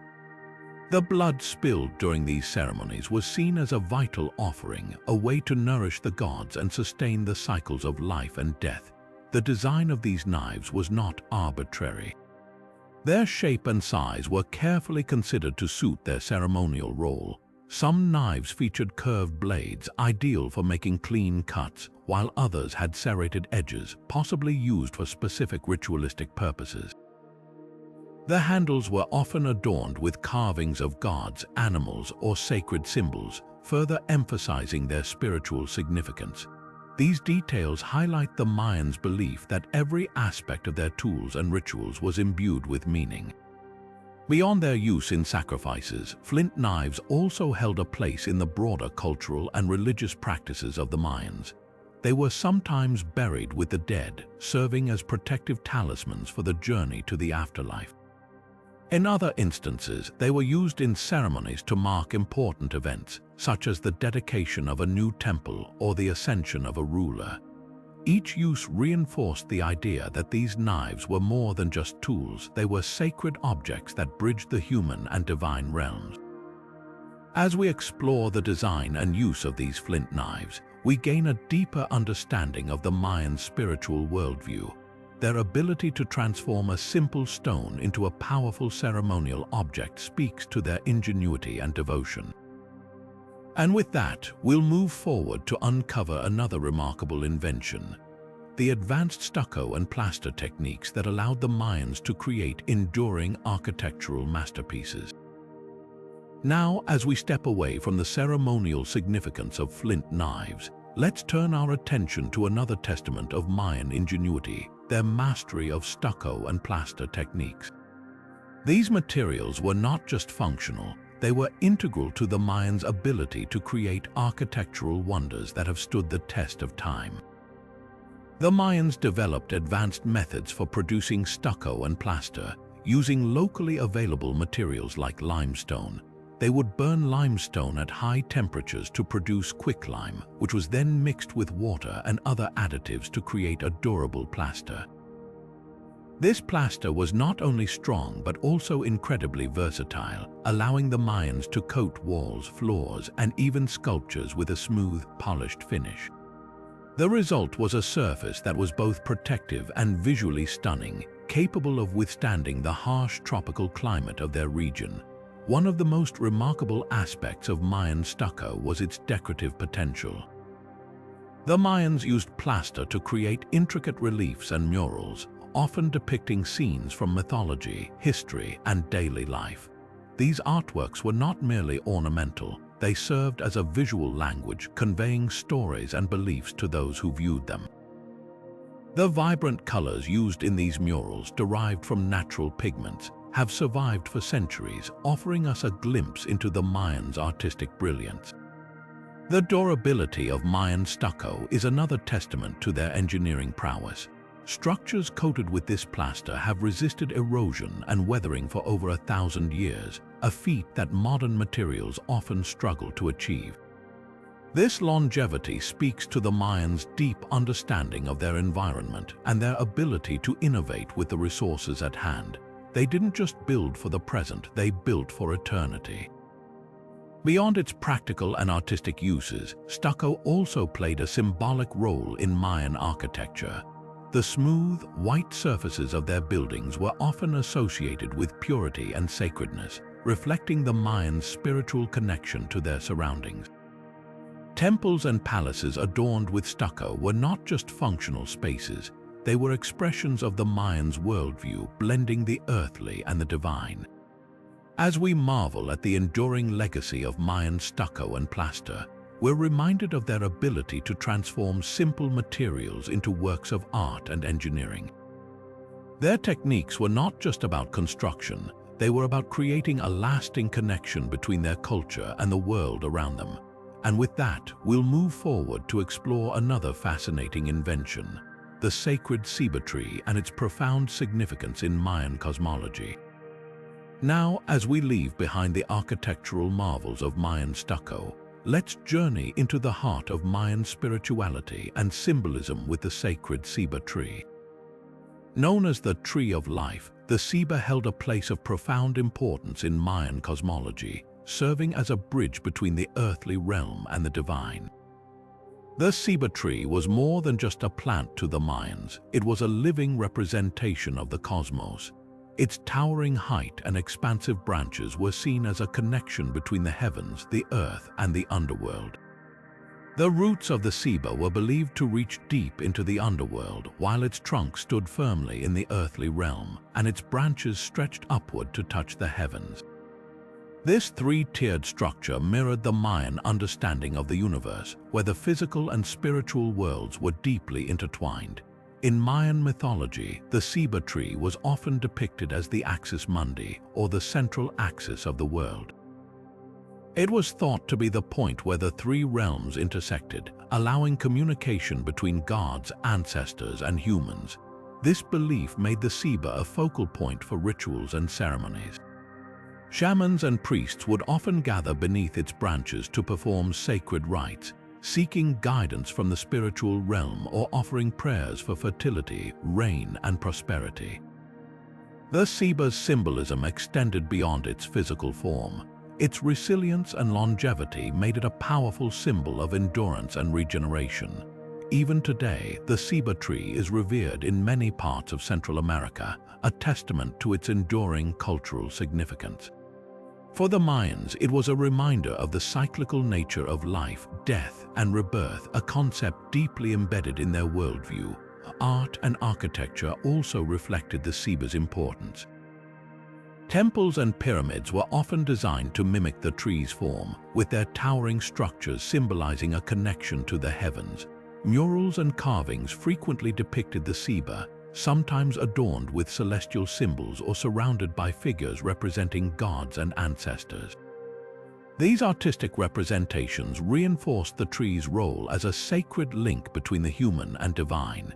The blood spilled during these ceremonies was seen as a vital offering, a way to nourish the gods and sustain the cycles of life and death. The design of these knives was not arbitrary. Their shape and size were carefully considered to suit their ceremonial role. Some knives featured curved blades, ideal for making clean cuts, while others had serrated edges, possibly used for specific ritualistic purposes. The handles were often adorned with carvings of gods, animals, or sacred symbols, further emphasizing their spiritual significance. These details highlight the Mayans' belief that every aspect of their tools and rituals was imbued with meaning. Beyond their use in sacrifices, flint knives also held a place in the broader cultural and religious practices of the Mayans. They were sometimes buried with the dead, serving as protective talismans for the journey to the afterlife. In other instances, they were used in ceremonies to mark important events, such as the dedication of a new temple or the ascension of a ruler. Each use reinforced the idea that these knives were more than just tools, they were sacred objects that bridged the human and divine realms. As we explore the design and use of these flint knives, we gain a deeper understanding of the Mayan spiritual worldview. Their ability to transform a simple stone into a powerful ceremonial object speaks to their ingenuity and devotion. And with that, we'll move forward to uncover another remarkable invention: the advanced stucco and plaster techniques that allowed the Mayans to create enduring architectural masterpieces. Now, as we step away from the ceremonial significance of flint knives, let's turn our attention to another testament of Mayan ingenuity: their mastery of stucco and plaster techniques. These materials were not just functional, they were integral to the Mayans' ability to create architectural wonders that have stood the test of time. The Mayans developed advanced methods for producing stucco and plaster, using locally available materials like limestone. They would burn limestone at high temperatures to produce quicklime, which was then mixed with water and other additives to create a durable plaster. This plaster was not only strong but also incredibly versatile, allowing the Mayans to coat walls, floors, and even sculptures with a smooth, polished finish. The result was a surface that was both protective and visually stunning, capable of withstanding the harsh tropical climate of their region. One of the most remarkable aspects of Mayan stucco was its decorative potential. The Mayans used plaster to create intricate reliefs and murals, often depicting scenes from mythology, history, and daily life. These artworks were not merely ornamental, they served as a visual language, conveying stories and beliefs to those who viewed them. The vibrant colors used in these murals, derived from natural pigments, have survived for centuries, offering us a glimpse into the Mayans' artistic brilliance. The durability of Mayan stucco is another testament to their engineering prowess. Structures coated with this plaster have resisted erosion and weathering for over 1,000 years, a feat that modern materials often struggle to achieve. This longevity speaks to the Mayans' deep understanding of their environment and their ability to innovate with the resources at hand. They didn't just build for the present, they built for eternity. Beyond its practical and artistic uses, stucco also played a symbolic role in Mayan architecture. The smooth, white surfaces of their buildings were often associated with purity and sacredness, reflecting the Mayans' spiritual connection to their surroundings. Temples and palaces adorned with stucco were not just functional spaces, they were expressions of the Mayans' worldview, blending the earthly and the divine. As we marvel at the enduring legacy of Mayan stucco and plaster, we're reminded of their ability to transform simple materials into works of art and engineering. Their techniques were not just about construction, they were about creating a lasting connection between their culture and the world around them. And with that, we'll move forward to explore another fascinating invention: the sacred ceiba tree and its profound significance in Mayan cosmology. Now, as we leave behind the architectural marvels of Mayan stucco, let's journey into the heart of Mayan spirituality and symbolism with the sacred ceiba tree. Known as the Tree of Life, the ceiba held a place of profound importance in Mayan cosmology, serving as a bridge between the earthly realm and the divine. The ceiba tree was more than just a plant to the Mayans, it was a living representation of the cosmos. Its towering height and expansive branches were seen as a connection between the heavens, the earth, and the underworld. The roots of the ceiba were believed to reach deep into the underworld, while its trunk stood firmly in the earthly realm, and its branches stretched upward to touch the heavens. This three-tiered structure mirrored the Mayan understanding of the universe, where the physical and spiritual worlds were deeply intertwined. In Mayan mythology, the ceiba tree was often depicted as the axis mundi, or the central axis of the world. It was thought to be the point where the three realms intersected, allowing communication between gods, ancestors, and humans. This belief made the ceiba a focal point for rituals and ceremonies. Shamans and priests would often gather beneath its branches to perform sacred rites, seeking guidance from the spiritual realm or offering prayers for fertility, rain, and prosperity. The ceiba's symbolism extended beyond its physical form. Its resilience and longevity made it a powerful symbol of endurance and regeneration. Even today, the ceiba tree is revered in many parts of Central America, a testament to its enduring cultural significance. For the Mayans, it was a reminder of the cyclical nature of life, death, and rebirth, a concept deeply embedded in their worldview. Art and architecture also reflected the ceiba's importance. Temples and pyramids were often designed to mimic the tree's form, with their towering structures symbolizing a connection to the heavens. Murals and carvings frequently depicted the ceiba, sometimes adorned with celestial symbols or surrounded by figures representing gods and ancestors. These artistic representations reinforced the tree's role as a sacred link between the human and divine.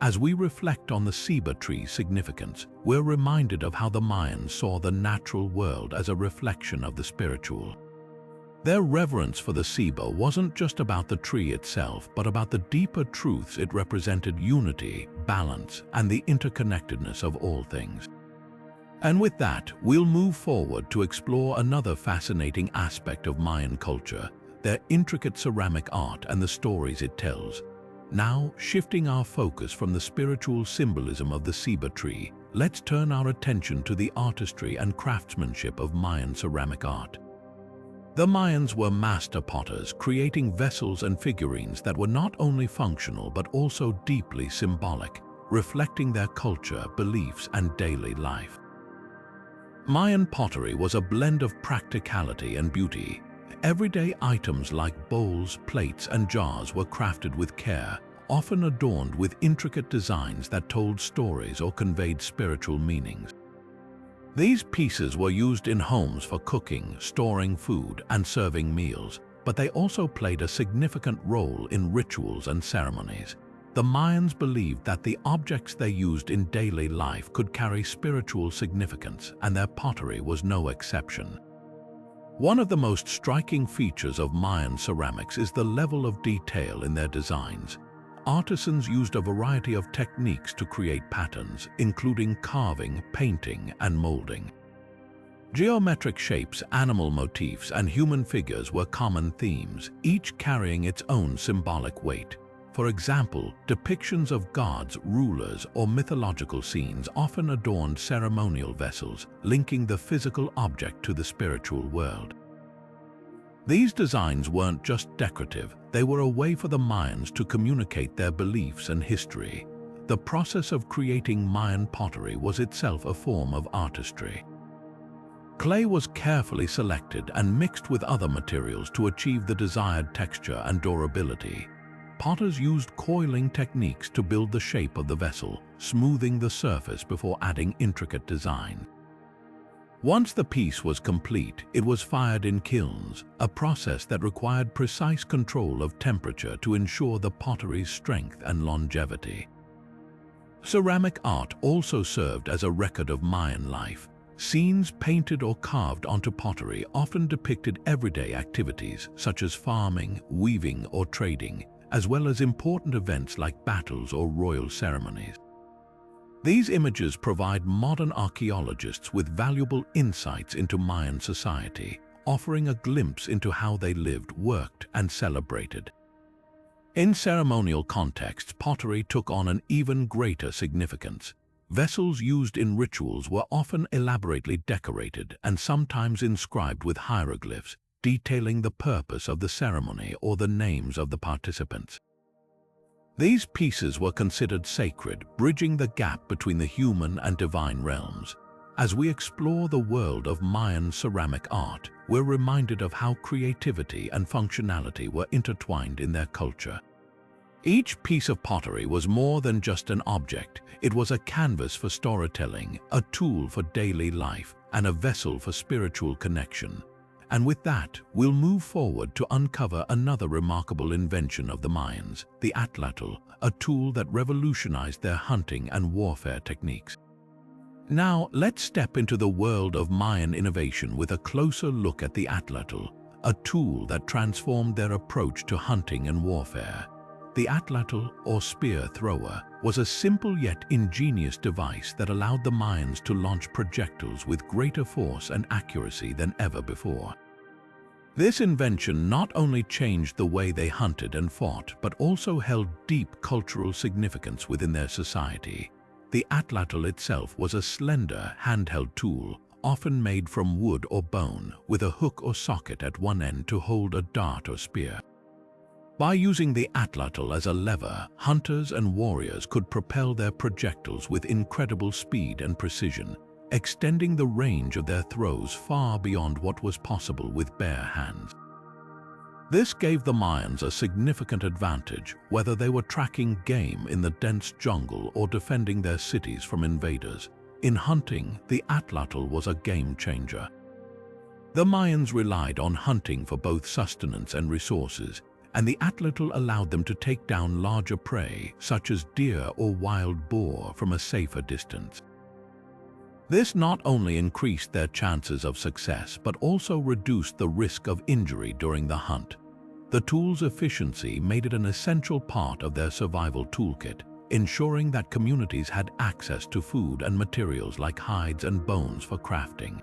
As we reflect on the ceiba tree's significance, we're reminded of how the Mayans saw the natural world as a reflection of the spiritual. Their reverence for the ceiba wasn't just about the tree itself, but about the deeper truths it represented: unity, balance, and the interconnectedness of all things. And with that, we'll move forward to explore another fascinating aspect of Mayan culture, their intricate ceramic art and the stories it tells. Now, shifting our focus from the spiritual symbolism of the ceiba tree, let's turn our attention to the artistry and craftsmanship of Mayan ceramic art. The Mayans were master potters, creating vessels and figurines that were not only functional but also deeply symbolic, reflecting their culture, beliefs, and daily life. Mayan pottery was a blend of practicality and beauty. Everyday items like bowls, plates, and jars were crafted with care, often adorned with intricate designs that told stories or conveyed spiritual meanings. These pieces were used in homes for cooking, storing food, and serving meals, but they also played a significant role in rituals and ceremonies. The Mayans believed that the objects they used in daily life could carry spiritual significance, and their pottery was no exception. One of the most striking features of Mayan ceramics is the level of detail in their designs. Artisans used a variety of techniques to create patterns, including carving, painting, and molding. Geometric shapes, animal motifs, and human figures were common themes, each carrying its own symbolic weight. For example, depictions of gods, rulers, or mythological scenes often adorned ceremonial vessels, linking the physical object to the spiritual world. These designs weren't just decorative, they were a way for the Mayans to communicate their beliefs and history. The process of creating Mayan pottery was itself a form of artistry. Clay was carefully selected and mixed with other materials to achieve the desired texture and durability. Potters used coiling techniques to build the shape of the vessel, smoothing the surface before adding intricate design. Once the piece was complete, it was fired in kilns, a process that required precise control of temperature to ensure the pottery's strength and longevity. Ceramic art also served as a record of Mayan life. Scenes painted or carved onto pottery often depicted everyday activities such as farming, weaving, or trading, as well as important events like battles or royal ceremonies. These images provide modern archaeologists with valuable insights into Mayan society, offering a glimpse into how they lived, worked, and celebrated. In ceremonial contexts, pottery took on an even greater significance. Vessels used in rituals were often elaborately decorated and sometimes inscribed with hieroglyphs, detailing the purpose of the ceremony or the names of the participants. These pieces were considered sacred, bridging the gap between the human and divine realms. As we explore the world of Mayan ceramic art, we're reminded of how creativity and functionality were intertwined in their culture. Each piece of pottery was more than just an object. It was a canvas for storytelling, a tool for daily life, and a vessel for spiritual connection. And with that, we'll move forward to uncover another remarkable invention of the Mayans, the atlatl, a tool that revolutionized their hunting and warfare techniques. Now, let's step into the world of Mayan innovation with a closer look at the atlatl, a tool that transformed their approach to hunting and warfare. The atlatl, or spear thrower, was a simple yet ingenious device that allowed the Mayans to launch projectiles with greater force and accuracy than ever before. This invention not only changed the way they hunted and fought, but also held deep cultural significance within their society. The atlatl itself was a slender, handheld tool, often made from wood or bone, with a hook or socket at one end to hold a dart or spear. By using the atlatl as a lever, hunters and warriors could propel their projectiles with incredible speed and precision, extending the range of their throws far beyond what was possible with bare hands. This gave the Mayans a significant advantage, whether they were tracking game in the dense jungle or defending their cities from invaders. In hunting, the atlatl was a game changer. The Mayans relied on hunting for both sustenance and resources, and the atlatl allowed them to take down larger prey, such as deer or wild boar, from a safer distance. This not only increased their chances of success, but also reduced the risk of injury during the hunt. The tool's efficiency made it an essential part of their survival toolkit, ensuring that communities had access to food and materials like hides and bones for crafting.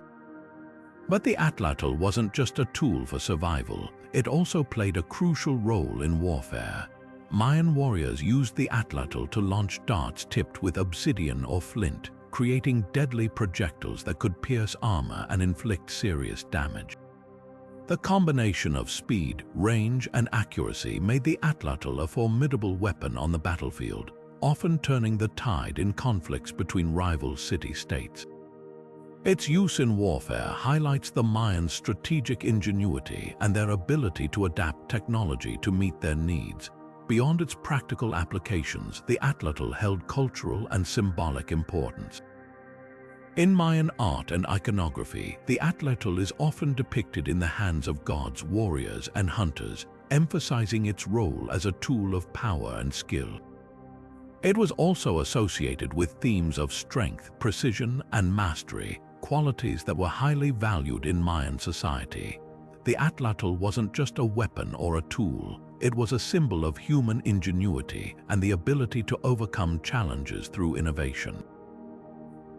But the atlatl wasn't just a tool for survival, it also played a crucial role in warfare. Mayan warriors used the atlatl to launch darts tipped with obsidian or flint, creating deadly projectiles that could pierce armor and inflict serious damage. The combination of speed, range, and accuracy made the atlatl a formidable weapon on the battlefield, often turning the tide in conflicts between rival city-states. Its use in warfare highlights the Mayans' strategic ingenuity and their ability to adapt technology to meet their needs. Beyond its practical applications, the atlatl held cultural and symbolic importance. In Mayan art and iconography, the atlatl is often depicted in the hands of gods, warriors, and hunters, emphasizing its role as a tool of power and skill. It was also associated with themes of strength, precision, and mastery, qualities that were highly valued in Mayan society. The atlatl wasn't just a weapon or a tool, it was a symbol of human ingenuity and the ability to overcome challenges through innovation.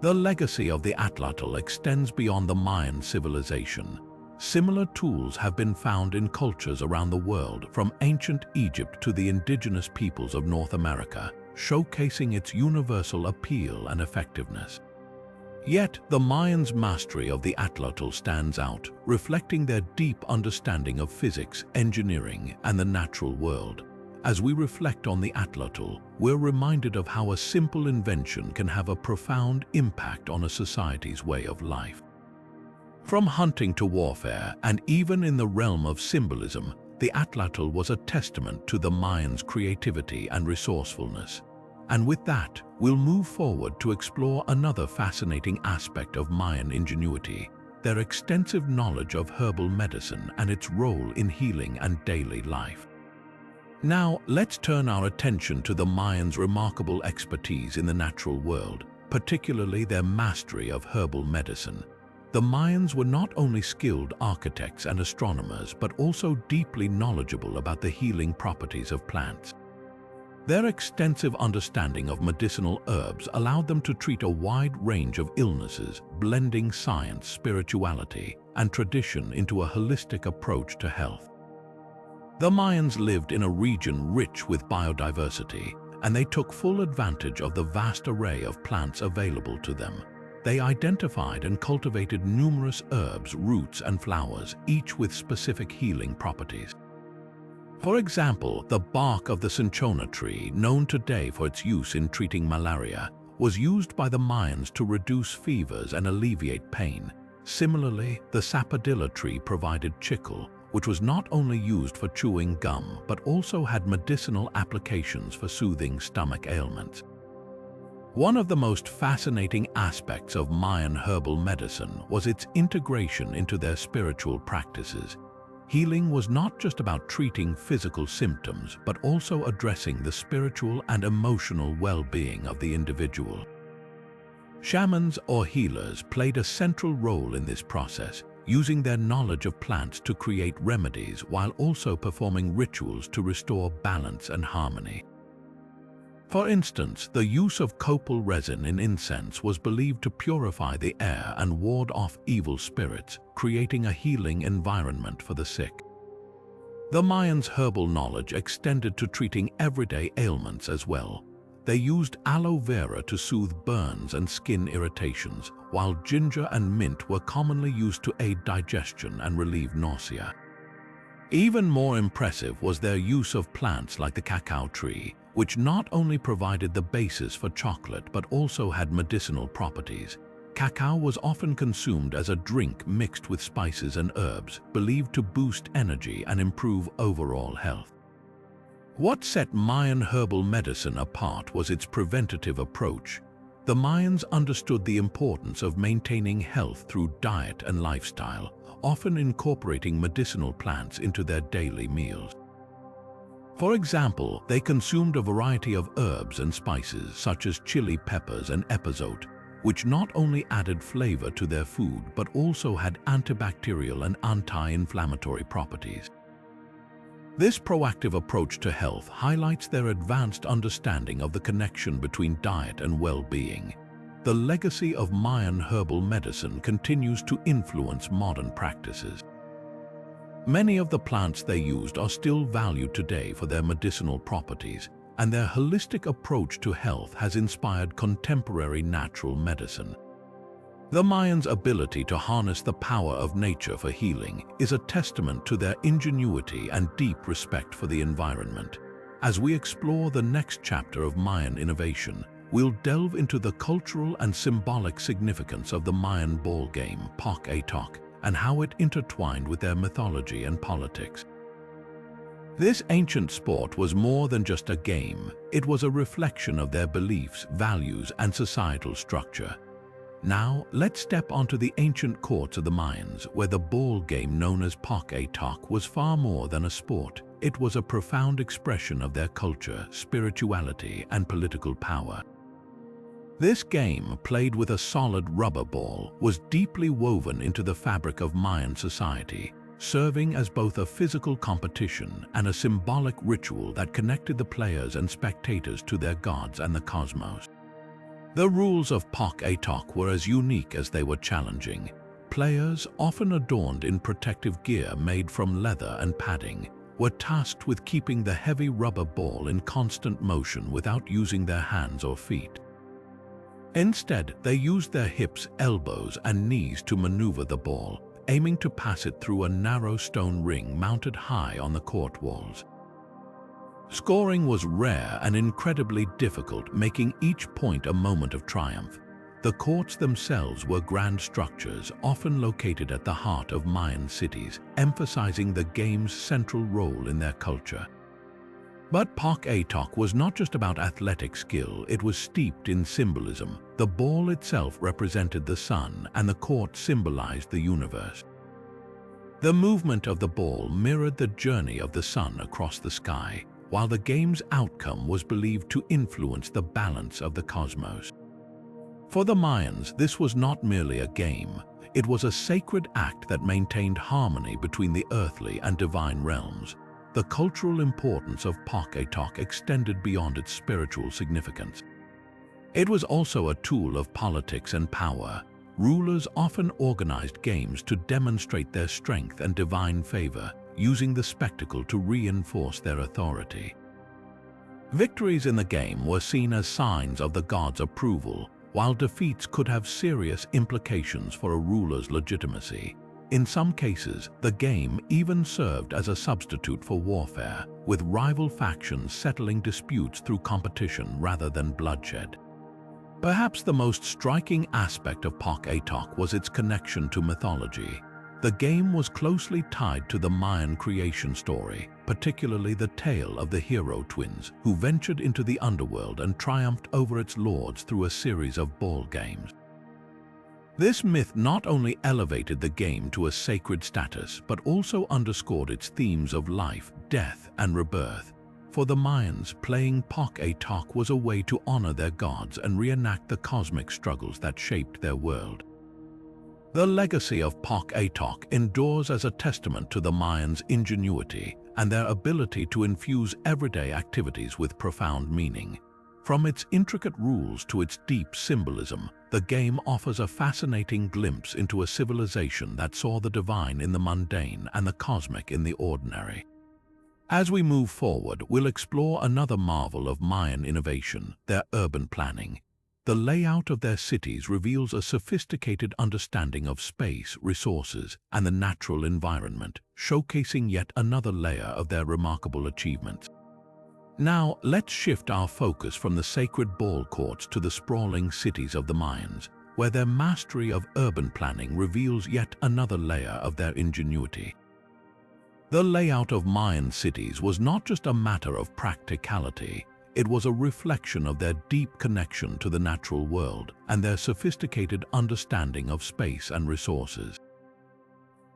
The legacy of the atlatl extends beyond the Mayan civilization. Similar tools have been found in cultures around the world, from ancient Egypt to the indigenous peoples of North America, showcasing its universal appeal and effectiveness. Yet, the Mayans' mastery of the atlatl stands out, reflecting their deep understanding of physics, engineering, and the natural world. As we reflect on the atlatl, we're reminded of how a simple invention can have a profound impact on a society's way of life. From hunting to warfare, and even in the realm of symbolism, the atlatl was a testament to the Mayans' creativity and resourcefulness. And with that, we'll move forward to explore another fascinating aspect of Mayan ingenuity, their extensive knowledge of herbal medicine and its role in healing and daily life. Now, let's turn our attention to the Mayans' remarkable expertise in the natural world, particularly their mastery of herbal medicine. The Mayans were not only skilled architects and astronomers, but also deeply knowledgeable about the healing properties of plants. Their extensive understanding of medicinal herbs allowed them to treat a wide range of illnesses, blending science, spirituality, and tradition into a holistic approach to health. The Mayans lived in a region rich with biodiversity, and they took full advantage of the vast array of plants available to them. They identified and cultivated numerous herbs, roots, and flowers, each with specific healing properties. For example, the bark of the cinchona tree, known today for its use in treating malaria, was used by the Mayans to reduce fevers and alleviate pain. Similarly, the sapodilla tree provided chicle, which was not only used for chewing gum but also had medicinal applications for soothing stomach ailments. One of the most fascinating aspects of Mayan herbal medicine was its integration into their spiritual practices. Healing was not just about treating physical symptoms, but also addressing the spiritual and emotional well-being of the individual. Shamans or healers played a central role in this process, using their knowledge of plants to create remedies while also performing rituals to restore balance and harmony. For instance, the use of copal resin in incense was believed to purify the air and ward off evil spirits, creating a healing environment for the sick. The Mayans' herbal knowledge extended to treating everyday ailments as well. They used aloe vera to soothe burns and skin irritations, while ginger and mint were commonly used to aid digestion and relieve nausea. Even more impressive was their use of plants like the cacao tree, which not only provided the basis for chocolate but also had medicinal properties. Cacao was often consumed as a drink mixed with spices and herbs, believed to boost energy and improve overall health. What set Mayan herbal medicine apart was its preventative approach. The Mayans understood the importance of maintaining health through diet and lifestyle, often incorporating medicinal plants into their daily meals. For example, they consumed a variety of herbs and spices such as chili peppers and epazote, which not only added flavor to their food but also had antibacterial and anti-inflammatory properties. This proactive approach to health highlights their advanced understanding of the connection between diet and well-being. The legacy of Mayan herbal medicine continues to influence modern practices. Many of the plants they used are still valued today for their medicinal properties, and their holistic approach to health has inspired contemporary natural medicine. The Mayans' ability to harness the power of nature for healing is a testament to their ingenuity and deep respect for the environment. As we explore the next chapter of Mayan innovation, we'll delve into the cultural and symbolic significance of the Mayan ball game, Tzolk'in, and how it intertwined with their mythology and politics. This ancient sport was more than just a game. It was a reflection of their beliefs, values, and societal structure. Now, let's step onto the ancient courts of the Mayans, where the ball game known as Tzolk'in was far more than a sport. It was a profound expression of their culture, spirituality, and political power. This game, played with a solid rubber ball, was deeply woven into the fabric of Mayan society, serving as both a physical competition and a symbolic ritual that connected the players and spectators to their gods and the cosmos. The rules of Tzolk'in were as unique as they were challenging. Players, often adorned in protective gear made from leather and padding, were tasked with keeping the heavy rubber ball in constant motion without using their hands or feet. Instead, they used their hips, elbows, and knees to maneuver the ball, aiming to pass it through a narrow stone ring mounted high on the court walls. Scoring was rare and incredibly difficult, making each point a moment of triumph. The courts themselves were grand structures, often located at the heart of Mayan cities, emphasizing the game's central role in their culture. But Tzolk'in was not just about athletic skill, it was steeped in symbolism. The ball itself represented the sun, and the court symbolized the universe. The movement of the ball mirrored the journey of the sun across the sky, while the game's outcome was believed to influence the balance of the cosmos. For the Mayans, this was not merely a game. It was a sacred act that maintained harmony between the earthly and divine realms. The cultural importance of Tzolk'in extended beyond its spiritual significance. It was also a tool of politics and power. Rulers often organized games to demonstrate their strength and divine favor, using the spectacle to reinforce their authority. Victories in the game were seen as signs of the gods' approval, while defeats could have serious implications for a ruler's legitimacy. In some cases, the game even served as a substitute for warfare, with rival factions settling disputes through competition rather than bloodshed. Perhaps the most striking aspect of Tzolk'in was its connection to mythology. The game was closely tied to the Mayan creation story, particularly the tale of the hero twins who ventured into the underworld and triumphed over its lords through a series of ball games. This myth not only elevated the game to a sacred status, but also underscored its themes of life, death, and rebirth. For the Mayans, playing Tzolk'in was a way to honor their gods and reenact the cosmic struggles that shaped their world. The legacy of Tzolk'in endures as a testament to the Mayans' ingenuity and their ability to infuse everyday activities with profound meaning. From its intricate rules to its deep symbolism, the game offers a fascinating glimpse into a civilization that saw the divine in the mundane and the cosmic in the ordinary. As we move forward, we'll explore another marvel of Mayan innovation, their urban planning. The layout of their cities reveals a sophisticated understanding of space, resources, and the natural environment, showcasing yet another layer of their remarkable achievements. Now, let's shift our focus from the sacred ball courts to the sprawling cities of the Mayans, where their mastery of urban planning reveals yet another layer of their ingenuity. The layout of Mayan cities was not just a matter of practicality. It was a reflection of their deep connection to the natural world and their sophisticated understanding of space and resources.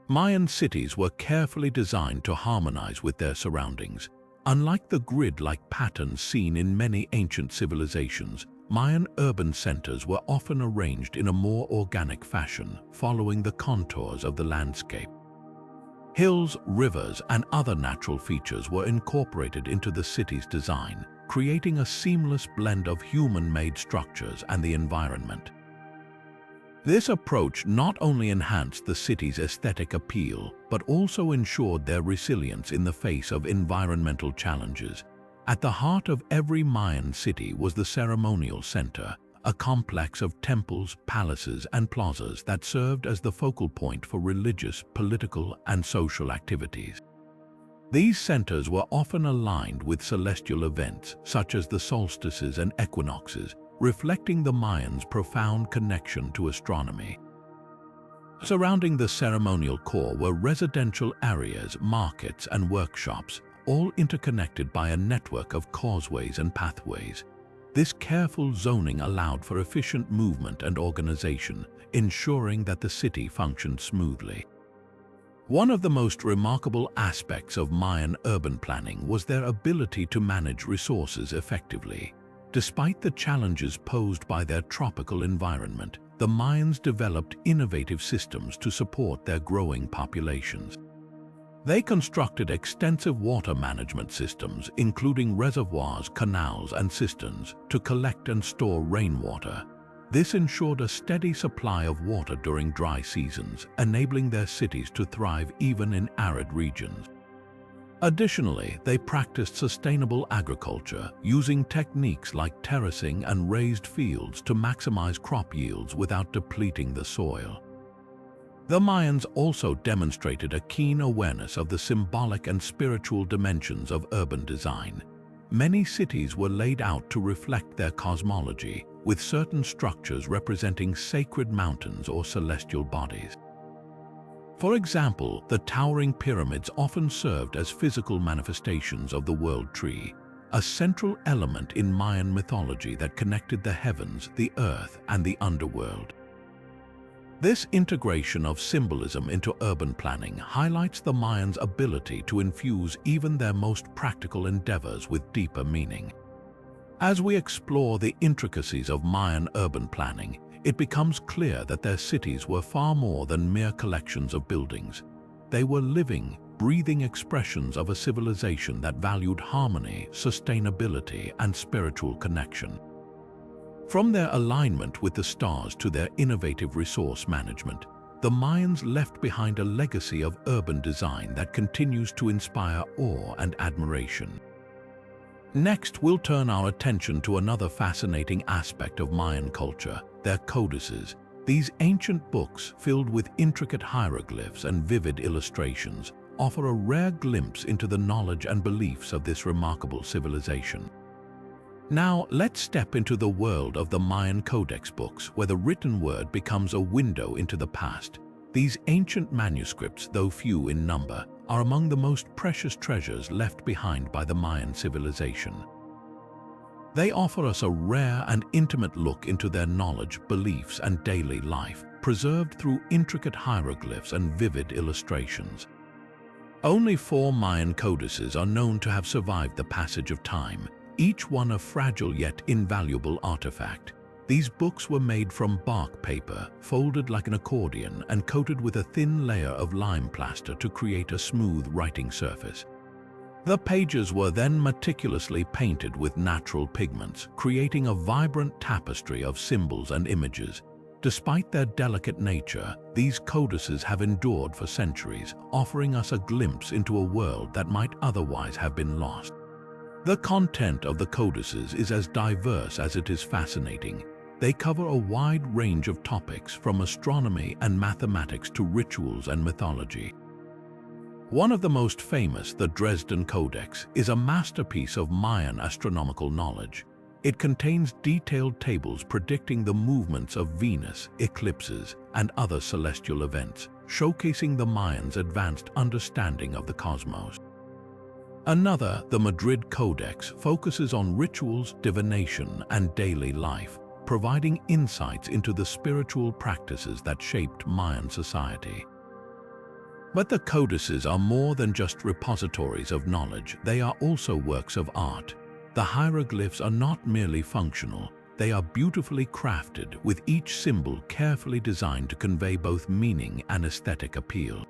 Mayan cities were carefully designed to harmonize with their surroundings. Unlike the grid-like patterns seen in many ancient civilizations, Mayan urban centers were often arranged in a more organic fashion, following the contours of the landscape. Hills, rivers, and other natural features were incorporated into the city's design, creating a seamless blend of human-made structures and the environment. This approach not only enhanced the city's aesthetic appeal, but also ensured their resilience in the face of environmental challenges. At the heart of every Mayan city was the ceremonial center, a complex of temples, palaces, and plazas that served as the focal point for religious, political, and social activities. These centers were often aligned with celestial events, such as the solstices and equinoxes, reflecting the Mayans' profound connection to astronomy. Surrounding the ceremonial core were residential areas, markets, and workshops, all interconnected by a network of causeways and pathways. This careful zoning allowed for efficient movement and organization, ensuring that the city functioned smoothly. One of the most remarkable aspects of Mayan urban planning was their ability to manage resources effectively. Despite the challenges posed by their tropical environment, the Mayans developed innovative systems to support their growing populations. They constructed extensive water management systems, including reservoirs, canals, and cisterns, to collect and store rainwater. This ensured a steady supply of water during dry seasons, enabling their cities to thrive even in arid regions. Additionally, they practiced sustainable agriculture, using techniques like terracing and raised fields to maximize crop yields without depleting the soil. The Mayans also demonstrated a keen awareness of the symbolic and spiritual dimensions of urban design. Many cities were laid out to reflect their cosmology, with certain structures representing sacred mountains or celestial bodies. For example, the towering pyramids often served as physical manifestations of the world tree, a central element in Mayan mythology that connected the heavens, the earth, and the underworld. This integration of symbolism into urban planning highlights the Mayans' ability to infuse even their most practical endeavors with deeper meaning. As we explore the intricacies of Mayan urban planning, it becomes clear that their cities were far more than mere collections of buildings. They were living, breathing expressions of a civilization that valued harmony, sustainability, and spiritual connection. From their alignment with the stars to their innovative resource management, the Mayans left behind a legacy of urban design that continues to inspire awe and admiration. Next, we'll turn our attention to another fascinating aspect of Mayan culture, their codices. These ancient books, filled with intricate hieroglyphs and vivid illustrations, offer a rare glimpse into the knowledge and beliefs of this remarkable civilization. Now, let's step into the world of the Mayan Codex books, where the written word becomes a window into the past. These ancient manuscripts, though few in number, are among the most precious treasures left behind by the Mayan civilization. They offer us a rare and intimate look into their knowledge, beliefs, and daily life, preserved through intricate hieroglyphs and vivid illustrations. Only 4 Mayan codices are known to have survived the passage of time, each one a fragile yet invaluable artifact. These books were made from bark paper, folded like an accordion and coated with a thin layer of lime plaster to create a smooth writing surface. The pages were then meticulously painted with natural pigments, creating a vibrant tapestry of symbols and images. Despite their delicate nature, these codices have endured for centuries, offering us a glimpse into a world that might otherwise have been lost. The content of the codices is as diverse as it is fascinating. They cover a wide range of topics, from astronomy and mathematics to rituals and mythology. One of the most famous, the Dresden Codex, is a masterpiece of Mayan astronomical knowledge. It contains detailed tables predicting the movements of Venus, eclipses, and other celestial events, showcasing the Mayans' advanced understanding of the cosmos. Another, the Madrid Codex, focuses on rituals, divination, and daily life, providing insights into the spiritual practices that shaped Mayan society. But the codices are more than just repositories of knowledge, they are also works of art. The hieroglyphs are not merely functional, they are beautifully crafted, with each symbol carefully designed to convey both meaning and aesthetic appeal.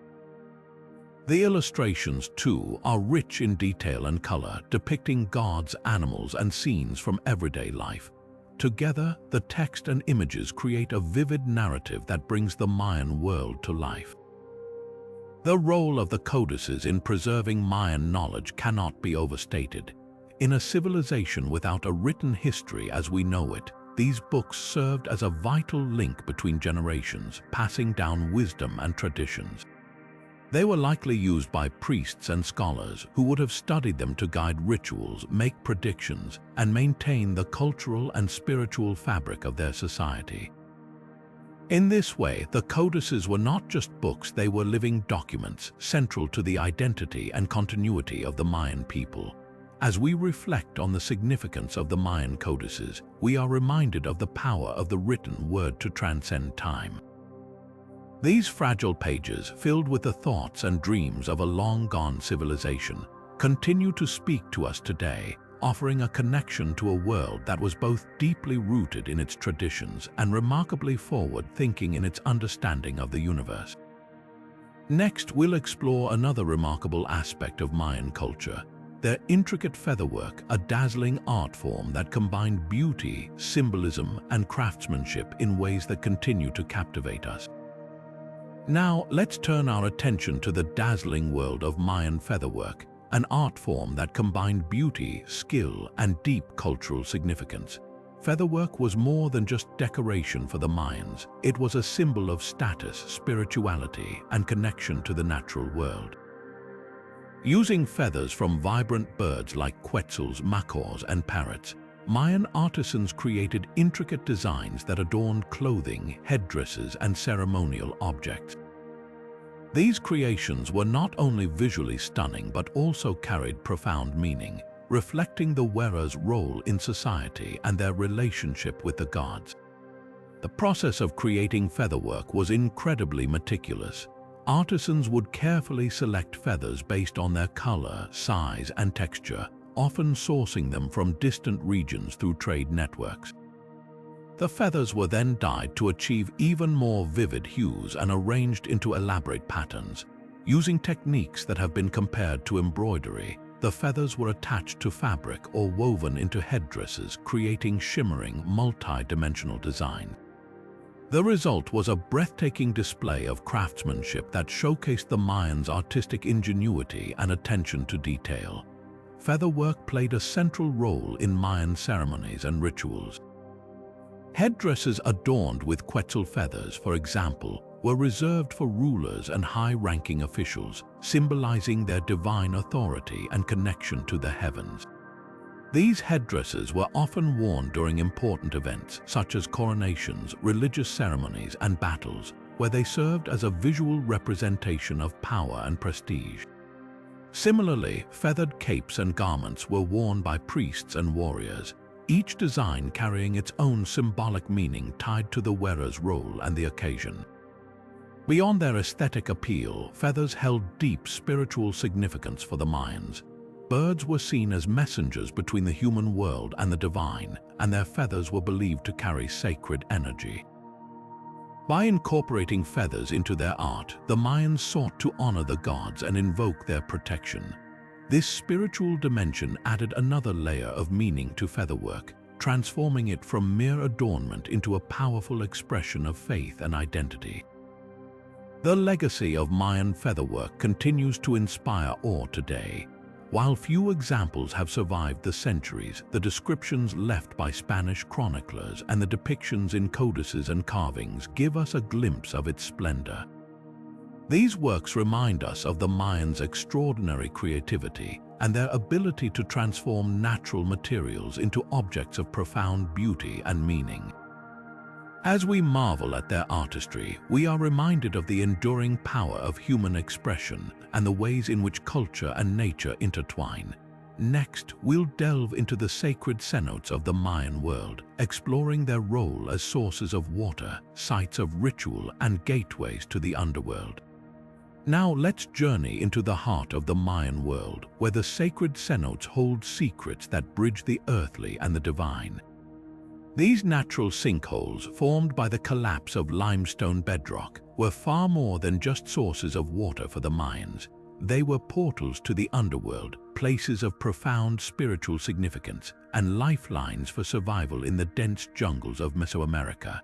The illustrations, too, are rich in detail and color, depicting gods, animals, and scenes from everyday life. Together, the text and images create a vivid narrative that brings the Mayan world to life. The role of the codices in preserving Mayan knowledge cannot be overstated. In a civilization without a written history as we know it, these books served as a vital link between generations, passing down wisdom and traditions. They were likely used by priests and scholars who would have studied them to guide rituals, make predictions, and maintain the cultural and spiritual fabric of their society. In this way, the codices were not just books, they were living documents, central to the identity and continuity of the Mayan people. As we reflect on the significance of the Mayan codices, we are reminded of the power of the written word to transcend time. These fragile pages, filled with the thoughts and dreams of a long-gone civilization, continue to speak to us today, offering a connection to a world that was both deeply rooted in its traditions and remarkably forward-thinking in its understanding of the universe. Next, we'll explore another remarkable aspect of Mayan culture, their intricate featherwork, a dazzling art form that combined beauty, symbolism, and craftsmanship in ways that continue to captivate us. Now, let's turn our attention to the dazzling world of Mayan featherwork, an art form that combined beauty, skill, and deep cultural significance. Featherwork was more than just decoration for the Mayans. It was a symbol of status, spirituality, and connection to the natural world. Using feathers from vibrant birds like quetzals, macaws, and parrots, Mayan artisans created intricate designs that adorned clothing, headdresses, and ceremonial objects. These creations were not only visually stunning but also carried profound meaning, reflecting the wearer's role in society and their relationship with the gods. The process of creating featherwork was incredibly meticulous. Artisans would carefully select feathers based on their color, size, and texture, often sourcing them from distant regions through trade networks. The feathers were then dyed to achieve even more vivid hues and arranged into elaborate patterns. Using techniques that have been compared to embroidery, the feathers were attached to fabric or woven into headdresses, creating shimmering, multi-dimensional design. The result was a breathtaking display of craftsmanship that showcased the Mayans' artistic ingenuity and attention to detail. featherwork played a central role in Mayan ceremonies and rituals. Headdresses adorned with quetzal feathers, for example, were reserved for rulers and high-ranking officials, symbolizing their divine authority and connection to the heavens. These headdresses were often worn during important events, such as coronations, religious ceremonies, and battles, where they served as a visual representation of power and prestige. Similarly, feathered capes and garments were worn by priests and warriors, each design carrying its own symbolic meaning tied to the wearer's role and the occasion. Beyond their aesthetic appeal, feathers held deep spiritual significance for the Mayans. Birds were seen as messengers between the human world and the divine, and their feathers were believed to carry sacred energy. By incorporating feathers into their art, the Mayans sought to honor the gods and invoke their protection. This spiritual dimension added another layer of meaning to featherwork, transforming it from mere adornment into a powerful expression of faith and identity. The legacy of Mayan featherwork continues to inspire awe today. While few examples have survived the centuries, the descriptions left by Spanish chroniclers and the depictions in codices and carvings give us a glimpse of its splendor. These works remind us of the Mayans' extraordinary creativity and their ability to transform natural materials into objects of profound beauty and meaning. As we marvel at their artistry, we are reminded of the enduring power of human expression and the ways in which culture and nature intertwine. Next, we'll delve into the sacred cenotes of the Mayan world, exploring their role as sources of water, sites of ritual, and gateways to the underworld. Now let's journey into the heart of the Mayan world, where the sacred cenotes hold secrets that bridge the earthly and the divine. These natural sinkholes, formed by the collapse of limestone bedrock, were far more than just sources of water for the Mayans. They were portals to the underworld, places of profound spiritual significance, and lifelines for survival in the dense jungles of Mesoamerica.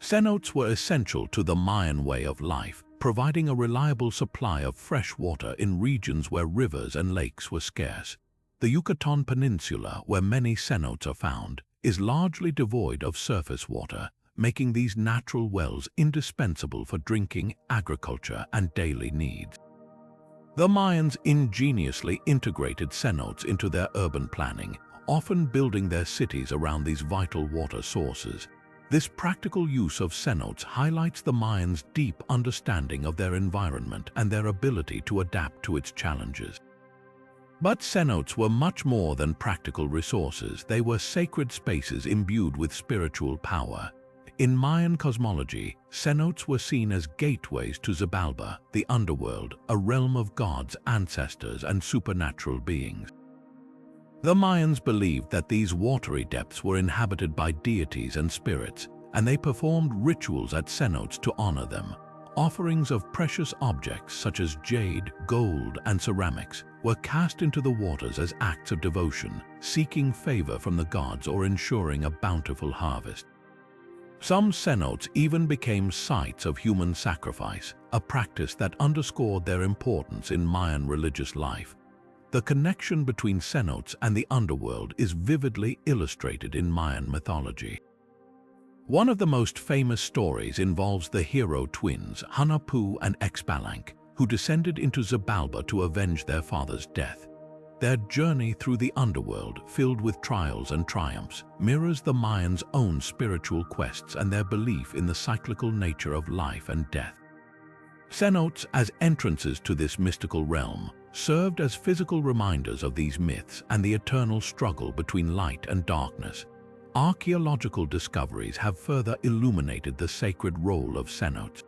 Cenotes were essential to the Mayan way of life, providing a reliable supply of fresh water in regions where rivers and lakes were scarce. The Yucatan Peninsula, where many cenotes are found, is largely devoid of surface water, making these natural wells indispensable for drinking, agriculture, and daily needs. The Mayans ingeniously integrated cenotes into their urban planning, often building their cities around these vital water sources. This practical use of cenotes highlights the Mayans' deep understanding of their environment and their ability to adapt to its challenges. But cenotes were much more than practical resources. They were sacred spaces imbued with spiritual power. In Mayan cosmology, cenotes were seen as gateways to Xibalba, the underworld, a realm of gods, ancestors, and supernatural beings. The Mayans believed that these watery depths were inhabited by deities and spirits, and they performed rituals at cenotes to honor them. Offerings of precious objects such as jade, gold, and ceramics were cast into the waters as acts of devotion, seeking favor from the gods or ensuring a bountiful harvest. Some cenotes even became sites of human sacrifice, a practice that underscored their importance in Mayan religious life. The connection between cenotes and the underworld is vividly illustrated in Mayan mythology. One of the most famous stories involves the hero twins, Hunahpu and Xbalanque, who descended into Xibalba to avenge their father's death. Their journey through the underworld, filled with trials and triumphs, mirrors the Mayans' own spiritual quests and their belief in the cyclical nature of life and death. Cenotes, as entrances to this mystical realm, served as physical reminders of these myths and the eternal struggle between light and darkness. Archaeological discoveries have further illuminated the sacred role of cenotes.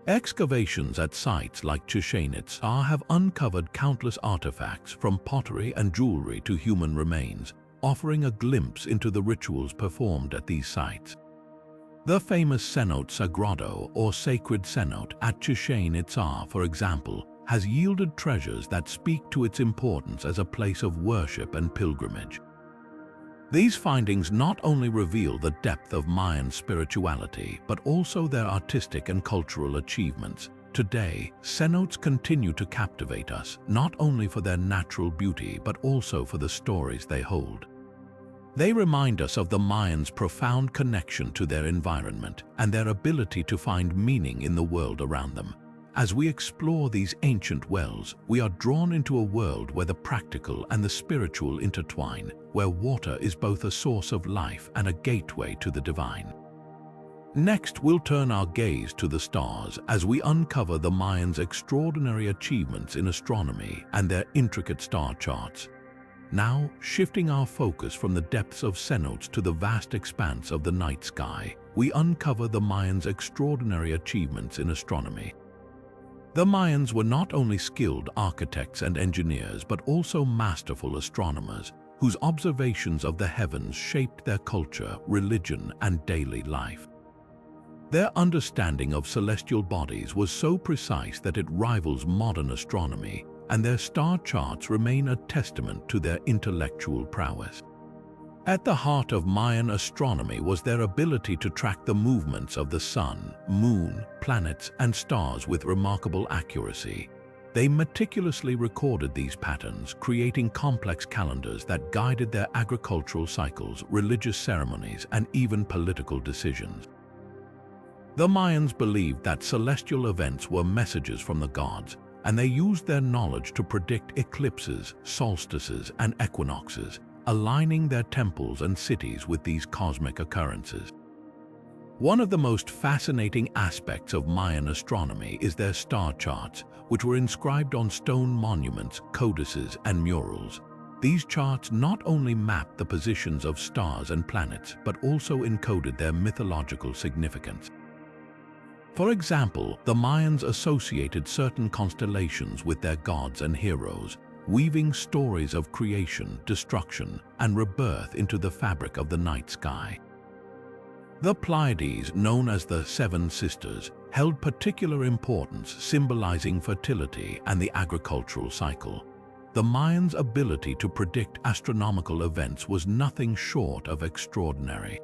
Excavations at sites like Chichén Itzá have uncovered countless artifacts, from pottery and jewelry to human remains, offering a glimpse into the rituals performed at these sites. The famous cenote Sagrado, or sacred cenote, at Chichén Itzá, for example, has yielded treasures that speak to its importance as a place of worship and pilgrimage. These findings not only reveal the depth of Mayan spirituality, but also their artistic and cultural achievements. Today, cenotes continue to captivate us, not only for their natural beauty but also for the stories they hold. They remind us of the Mayans' profound connection to their environment and their ability to find meaning in the world around them. As we explore these ancient wells, we are drawn into a world where the practical and the spiritual intertwine, where water is both a source of life and a gateway to the divine. Next, we'll turn our gaze to the stars as we uncover the Mayans' extraordinary achievements in astronomy and their intricate star charts. Now, shifting our focus from the depths of cenotes to the vast expanse of the night sky, we uncover the Mayans' extraordinary achievements in astronomy. The Mayans were not only skilled architects and engineers but also masterful astronomers, whose observations of the heavens shaped their culture, religion, and daily life. Their understanding of celestial bodies was so precise that it rivals modern astronomy, and their star charts remain a testament to their intellectual prowess. At the heart of Mayan astronomy was their ability to track the movements of the sun, moon, planets, and stars with remarkable accuracy. They meticulously recorded these patterns, creating complex calendars that guided their agricultural cycles, religious ceremonies, and even political decisions. The Mayans believed that celestial events were messages from the gods, and they used their knowledge to predict eclipses, solstices, and equinoxes, aligning their temples and cities with these cosmic occurrences. One of the most fascinating aspects of Mayan astronomy is their star charts, which were inscribed on stone monuments, codices, and murals. These charts not only mapped the positions of stars and planets, but also encoded their mythological significance. For example, the Mayans associated certain constellations with their gods and heroes, weaving stories of creation, destruction, and rebirth into the fabric of the night sky. The Pleiades, known as the Seven Sisters, held particular importance, symbolizing fertility and the agricultural cycle. The Mayans' ability to predict astronomical events was nothing short of extraordinary.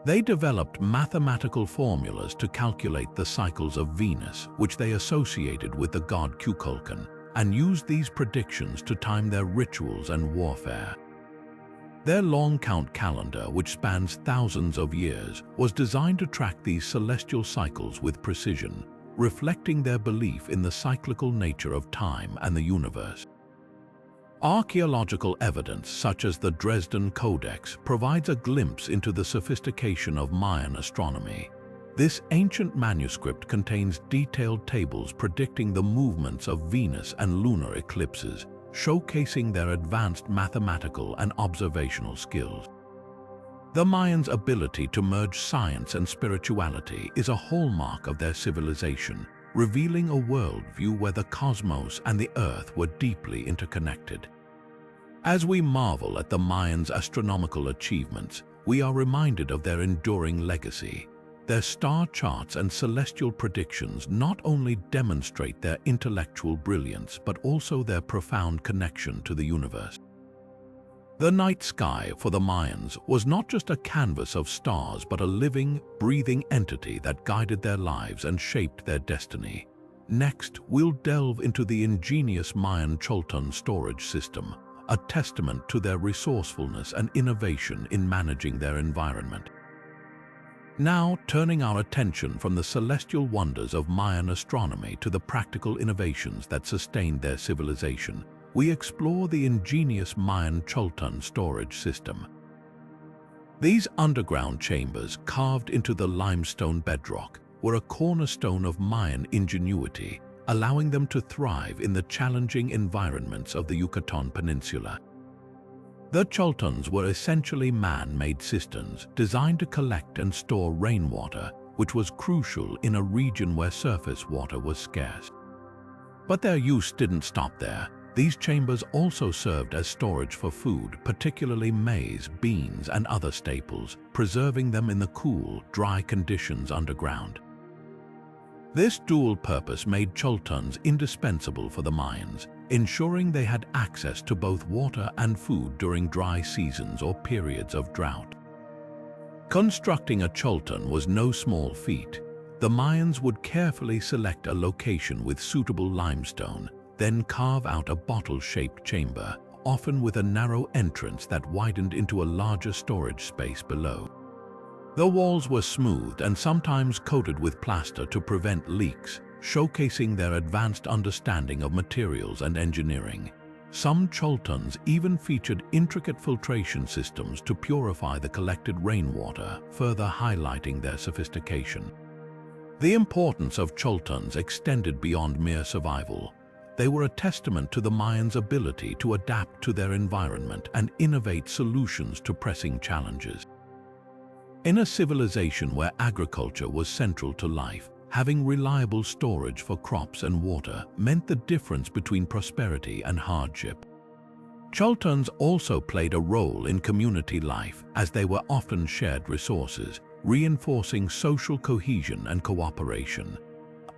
They developed mathematical formulas to calculate the cycles of Venus, which they associated with the god Tzolk'in, and used these predictions to time their rituals and warfare. Their long count calendar, which spans thousands of years, was designed to track these celestial cycles with precision, reflecting their belief in the cyclical nature of time and the universe. Archaeological evidence, such as the Dresden Codex, provides a glimpse into the sophistication of Mayan astronomy. This ancient manuscript contains detailed tables predicting the movements of Venus and lunar eclipses, showcasing their advanced mathematical and observational skills. The Mayans' ability to merge science and spirituality is a hallmark of their civilization, revealing a worldview where the cosmos and the earth were deeply interconnected. As we marvel at the Mayans' astronomical achievements, we are reminded of their enduring legacy. Their star charts and celestial predictions not only demonstrate their intellectual brilliance but also their profound connection to the universe. The night sky for the Mayans was not just a canvas of stars but a living, breathing entity that guided their lives and shaped their destiny. Next, we'll delve into the ingenious Mayan Tzolk'in storage system, a testament to their resourcefulness and innovation in managing their environment. Now, turning our attention from the celestial wonders of Mayan astronomy to the practical innovations that sustained their civilization, we explore the ingenious Mayan Tzolk'in storage system. These underground chambers, carved into the limestone bedrock, were a cornerstone of Mayan ingenuity, allowing them to thrive in the challenging environments of the Yucatan Peninsula. The Tzolk'ins were essentially man-made cisterns designed to collect and store rainwater, which was crucial in a region where surface water was scarce. But their use didn't stop there. These chambers also served as storage for food, particularly maize, beans, and other staples, preserving them in the cool, dry conditions underground. This dual purpose made Tzolk'ins indispensable for the Mayans, ensuring they had access to both water and food during dry seasons or periods of drought. Constructing a Tzolk'in was no small feat. The the Mayans would carefully select a location with suitable limestone, then carve out a bottle-shaped chamber, often with a narrow entrance that widened into a larger storage space below. The walls were smoothed and sometimes coated with plaster to prevent leaks, showcasing their advanced understanding of materials and engineering. Some Tzolk'ins even featured intricate filtration systems to purify the collected rainwater, further highlighting their sophistication. The importance of Tzolk'ins extended beyond mere survival. They were a testament to the Mayans' ability to adapt to their environment and innovate solutions to pressing challenges. In a civilization where agriculture was central to life, having reliable storage for crops and water meant the difference between prosperity and hardship. Tzolk'ins also played a role in community life, as they were often shared resources, reinforcing social cohesion and cooperation.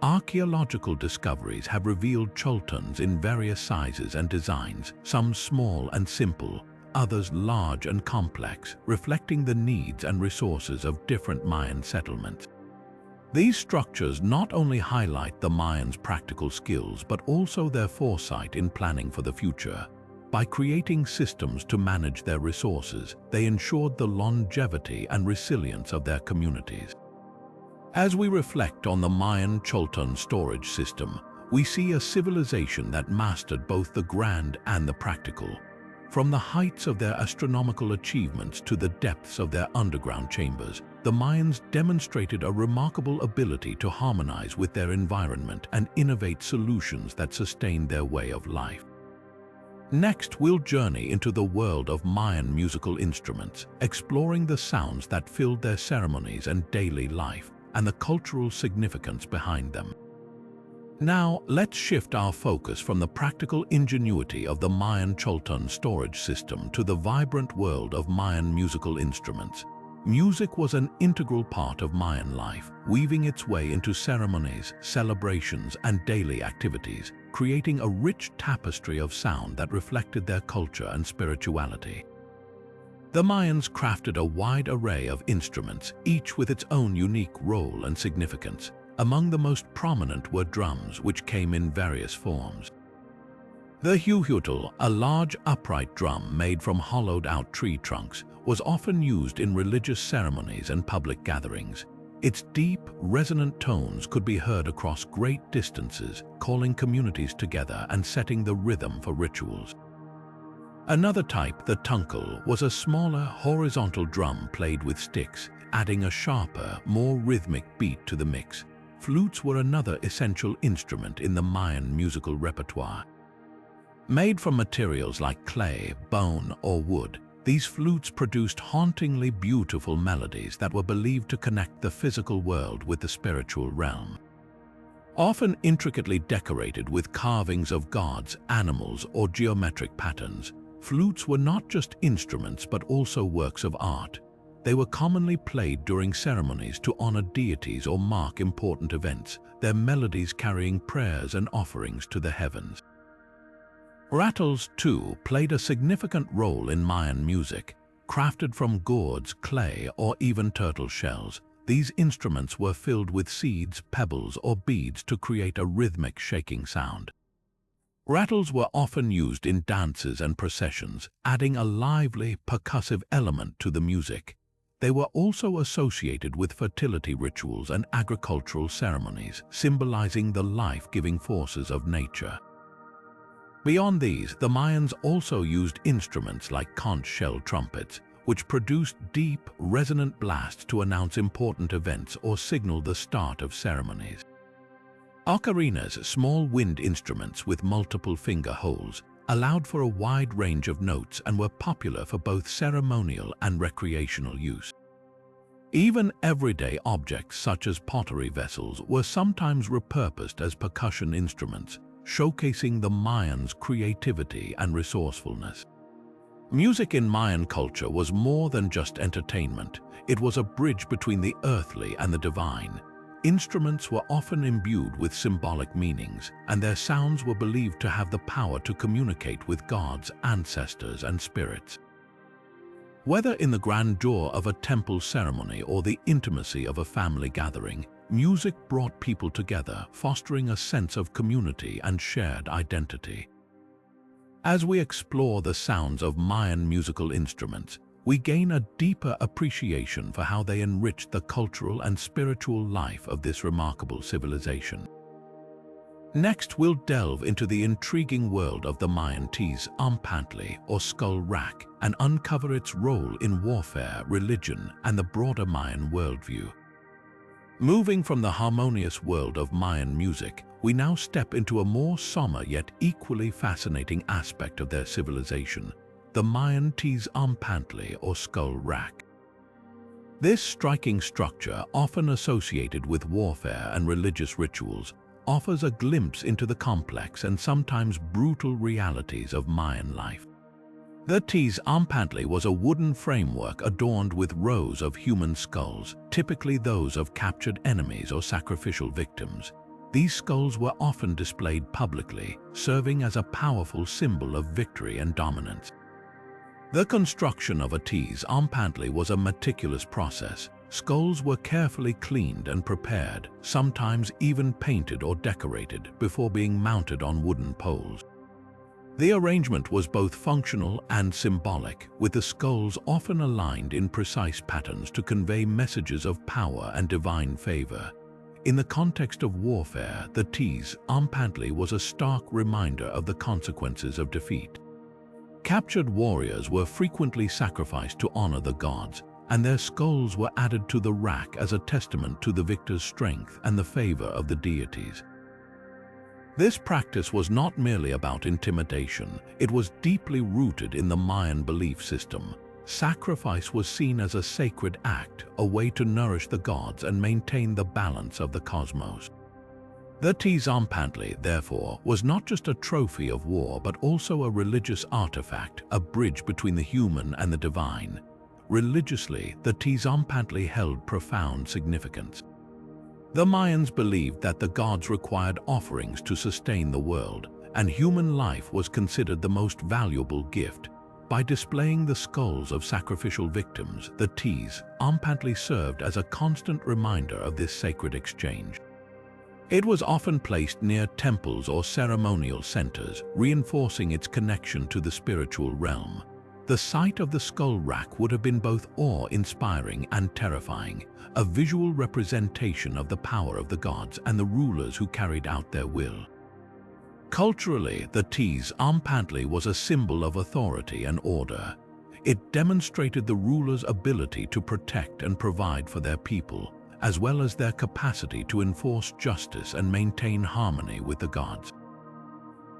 Archaeological discoveries have revealed Tzolk'ins in various sizes and designs, some small and simple, others large and complex, reflecting the needs and resources of different Mayan settlements. These structures not only highlight the Mayans' practical skills but also their foresight in planning for the future. By creating systems to manage their resources, they ensured the longevity and resilience of their communities. As we reflect on the Mayan Tzolk'in storage system, we see a civilization that mastered both the grand and the practical. From the heights of their astronomical achievements to the depths of their underground chambers, the Mayans demonstrated a remarkable ability to harmonize with their environment and innovate solutions that sustained their way of life. Next, we'll journey into the world of Mayan musical instruments, exploring the sounds that filled their ceremonies and daily life, and the cultural significance behind them. Now, let's shift our focus from the practical ingenuity of the Mayan Tzolk'in storage system to the vibrant world of Mayan musical instruments. Music was an integral part of Mayan life, weaving its way into ceremonies, celebrations, and daily activities, creating a rich tapestry of sound that reflected their culture and spirituality. The Mayans crafted a wide array of instruments, each with its own unique role and significance. Among the most prominent were drums, which came in various forms. The huhutul, a large upright drum made from hollowed-out tree trunks, was often used in religious ceremonies and public gatherings. Its deep, resonant tones could be heard across great distances, calling communities together and setting the rhythm for rituals. Another type, the tunkal, was a smaller, horizontal drum played with sticks, adding a sharper, more rhythmic beat to the mix. Flutes were another essential instrument in the Mayan musical repertoire. Made from materials like clay, bone, or wood, these flutes produced hauntingly beautiful melodies that were believed to connect the physical world with the spiritual realm. Often intricately decorated with carvings of gods, animals, or geometric patterns, flutes were not just instruments but also works of art. They were commonly played during ceremonies to honor deities or mark important events, their melodies carrying prayers and offerings to the heavens. Rattles, too, played a significant role in Mayan music. Crafted from gourds, clay, or even turtle shells, these instruments were filled with seeds, pebbles, or beads to create a rhythmic shaking sound. Rattles were often used in dances and processions, adding a lively, percussive element to the music. They were also associated with fertility rituals and agricultural ceremonies, symbolizing the life-giving forces of nature. Beyond these, the Mayans also used instruments like conch shell trumpets, which produced deep, resonant blasts to announce important events or signal the start of ceremonies. Ocarinas, small wind instruments with multiple finger holes, allowed for a wide range of notes and were popular for both ceremonial and recreational use. Even everyday objects such as pottery vessels were sometimes repurposed as percussion instruments, showcasing the Mayans' creativity and resourcefulness. Music in Mayan culture was more than just entertainment. It was a bridge between the earthly and the divine. Instruments were often imbued with symbolic meanings, and their sounds were believed to have the power to communicate with gods, ancestors, and spirits. Whether in the grandeur of a temple ceremony or the intimacy of a family gathering, music brought people together, fostering a sense of community and shared identity. As we explore the sounds of Mayan musical instruments, we gain a deeper appreciation for how they enriched the cultural and spiritual life of this remarkable civilization. Next, we'll delve into the intriguing world of the Mayan Tzolk'in, or skull rack, and uncover its role in warfare, religion, and the broader Mayan worldview. Moving from the harmonious world of Mayan music, we now step into a more somber yet equally fascinating aspect of their civilization, the Mayan Tzolk'in, or skull rack. This striking structure, often associated with warfare and religious rituals, offers a glimpse into the complex and sometimes brutal realities of Mayan life. The Tzolk'in was a wooden framework adorned with rows of human skulls, typically those of captured enemies or sacrificial victims. These skulls were often displayed publicly, serving as a powerful symbol of victory and dominance. The construction of a Tzolk'in was a meticulous process. Skulls were carefully cleaned and prepared, sometimes even painted or decorated, before being mounted on wooden poles. The arrangement was both functional and symbolic, with the skulls often aligned in precise patterns to convey messages of power and divine favor. In the context of warfare, the Tzolk'in was a stark reminder of the consequences of defeat. Captured warriors were frequently sacrificed to honor the gods, and their skulls were added to the rack as a testament to the victor's strength and the favor of the deities. This practice was not merely about intimidation, it was deeply rooted in the Mayan belief system. Sacrifice was seen as a sacred act, a way to nourish the gods and maintain the balance of the cosmos. The Tzolk'in, therefore, was not just a trophy of war but also a religious artifact, a bridge between the human and the divine. Religiously, the Tzolk'in held profound significance. The Mayans believed that the gods required offerings to sustain the world, and human life was considered the most valuable gift. By displaying the skulls of sacrificial victims, the Tzolk'in served as a constant reminder of this sacred exchange. It was often placed near temples or ceremonial centers, reinforcing its connection to the spiritual realm. The sight of the skull rack would have been both awe-inspiring and terrifying, a visual representation of the power of the gods and the rulers who carried out their will. Culturally, the Tzolk'in was a symbol of authority and order. It demonstrated the ruler's ability to protect and provide for their people, as well as their capacity to enforce justice and maintain harmony with the gods.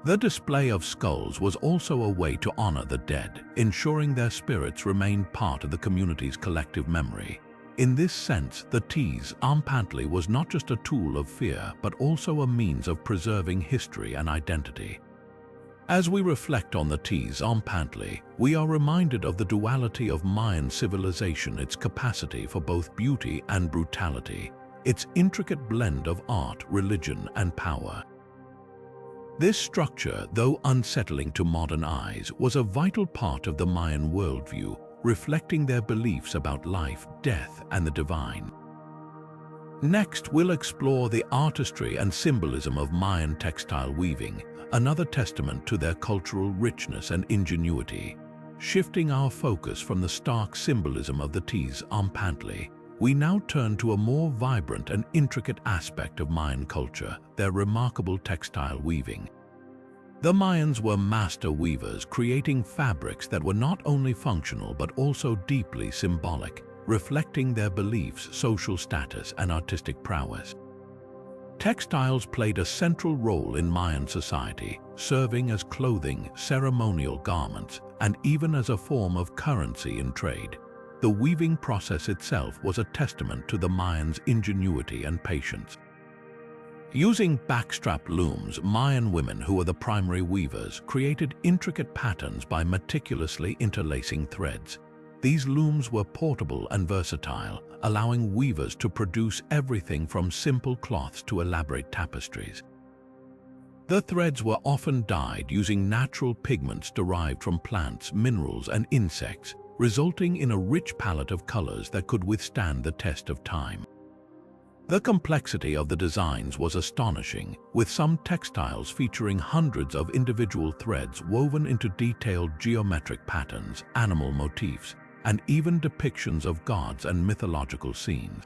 The display of skulls was also a way to honor the dead, ensuring their spirits remained part of the community's collective memory. In this sense, the Tzolk'in was not just a tool of fear, but also a means of preserving history and identity. As we reflect on the Tzolk'in, we are reminded of the duality of Mayan civilization, its capacity for both beauty and brutality, its intricate blend of art, religion, and power. This structure, though unsettling to modern eyes, was a vital part of the Mayan worldview, reflecting their beliefs about life, death, and the divine. Next, we'll explore the artistry and symbolism of Mayan textile weaving, another testament to their cultural richness and ingenuity. Shifting our focus from the stark symbolism of the Tzolk'in, we now turn to a more vibrant and intricate aspect of Mayan culture, their remarkable textile weaving. The Mayans were master weavers, creating fabrics that were not only functional but also deeply symbolic, reflecting their beliefs, social status, and artistic prowess. Textiles played a central role in Mayan society, serving as clothing, ceremonial garments, and even as a form of currency in trade. The weaving process itself was a testament to the Mayans' ingenuity and patience. Using backstrap looms, Mayan women, who were the primary weavers, created intricate patterns by meticulously interlacing threads. These looms were portable and versatile, allowing weavers to produce everything from simple cloths to elaborate tapestries. The threads were often dyed using natural pigments derived from plants, minerals, and insects, resulting in a rich palette of colors that could withstand the test of time. The complexity of the designs was astonishing, with some textiles featuring hundreds of individual threads woven into detailed geometric patterns, animal motifs, and even depictions of gods and mythological scenes.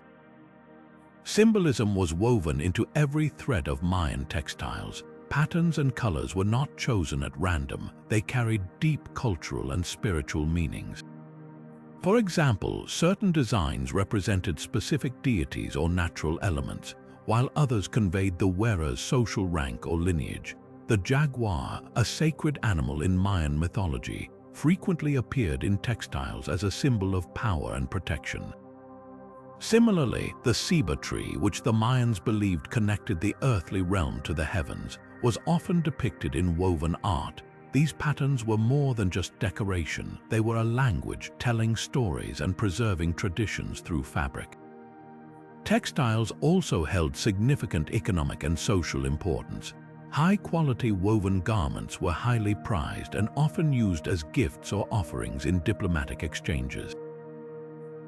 Symbolism was woven into every thread of Mayan textiles. Patterns and colors were not chosen at random, they carried deep cultural and spiritual meanings. For example, certain designs represented specific deities or natural elements, while others conveyed the wearer's social rank or lineage. The jaguar, a sacred animal in Mayan mythology, frequently appeared in textiles as a symbol of power and protection. Similarly, the ceiba tree, which the Mayans believed connected the earthly realm to the heavens, was often depicted in woven art. These patterns were more than just decoration, they were a language telling stories and preserving traditions through fabric. Textiles also held significant economic and social importance. High-quality woven garments were highly prized and often used as gifts or offerings in diplomatic exchanges.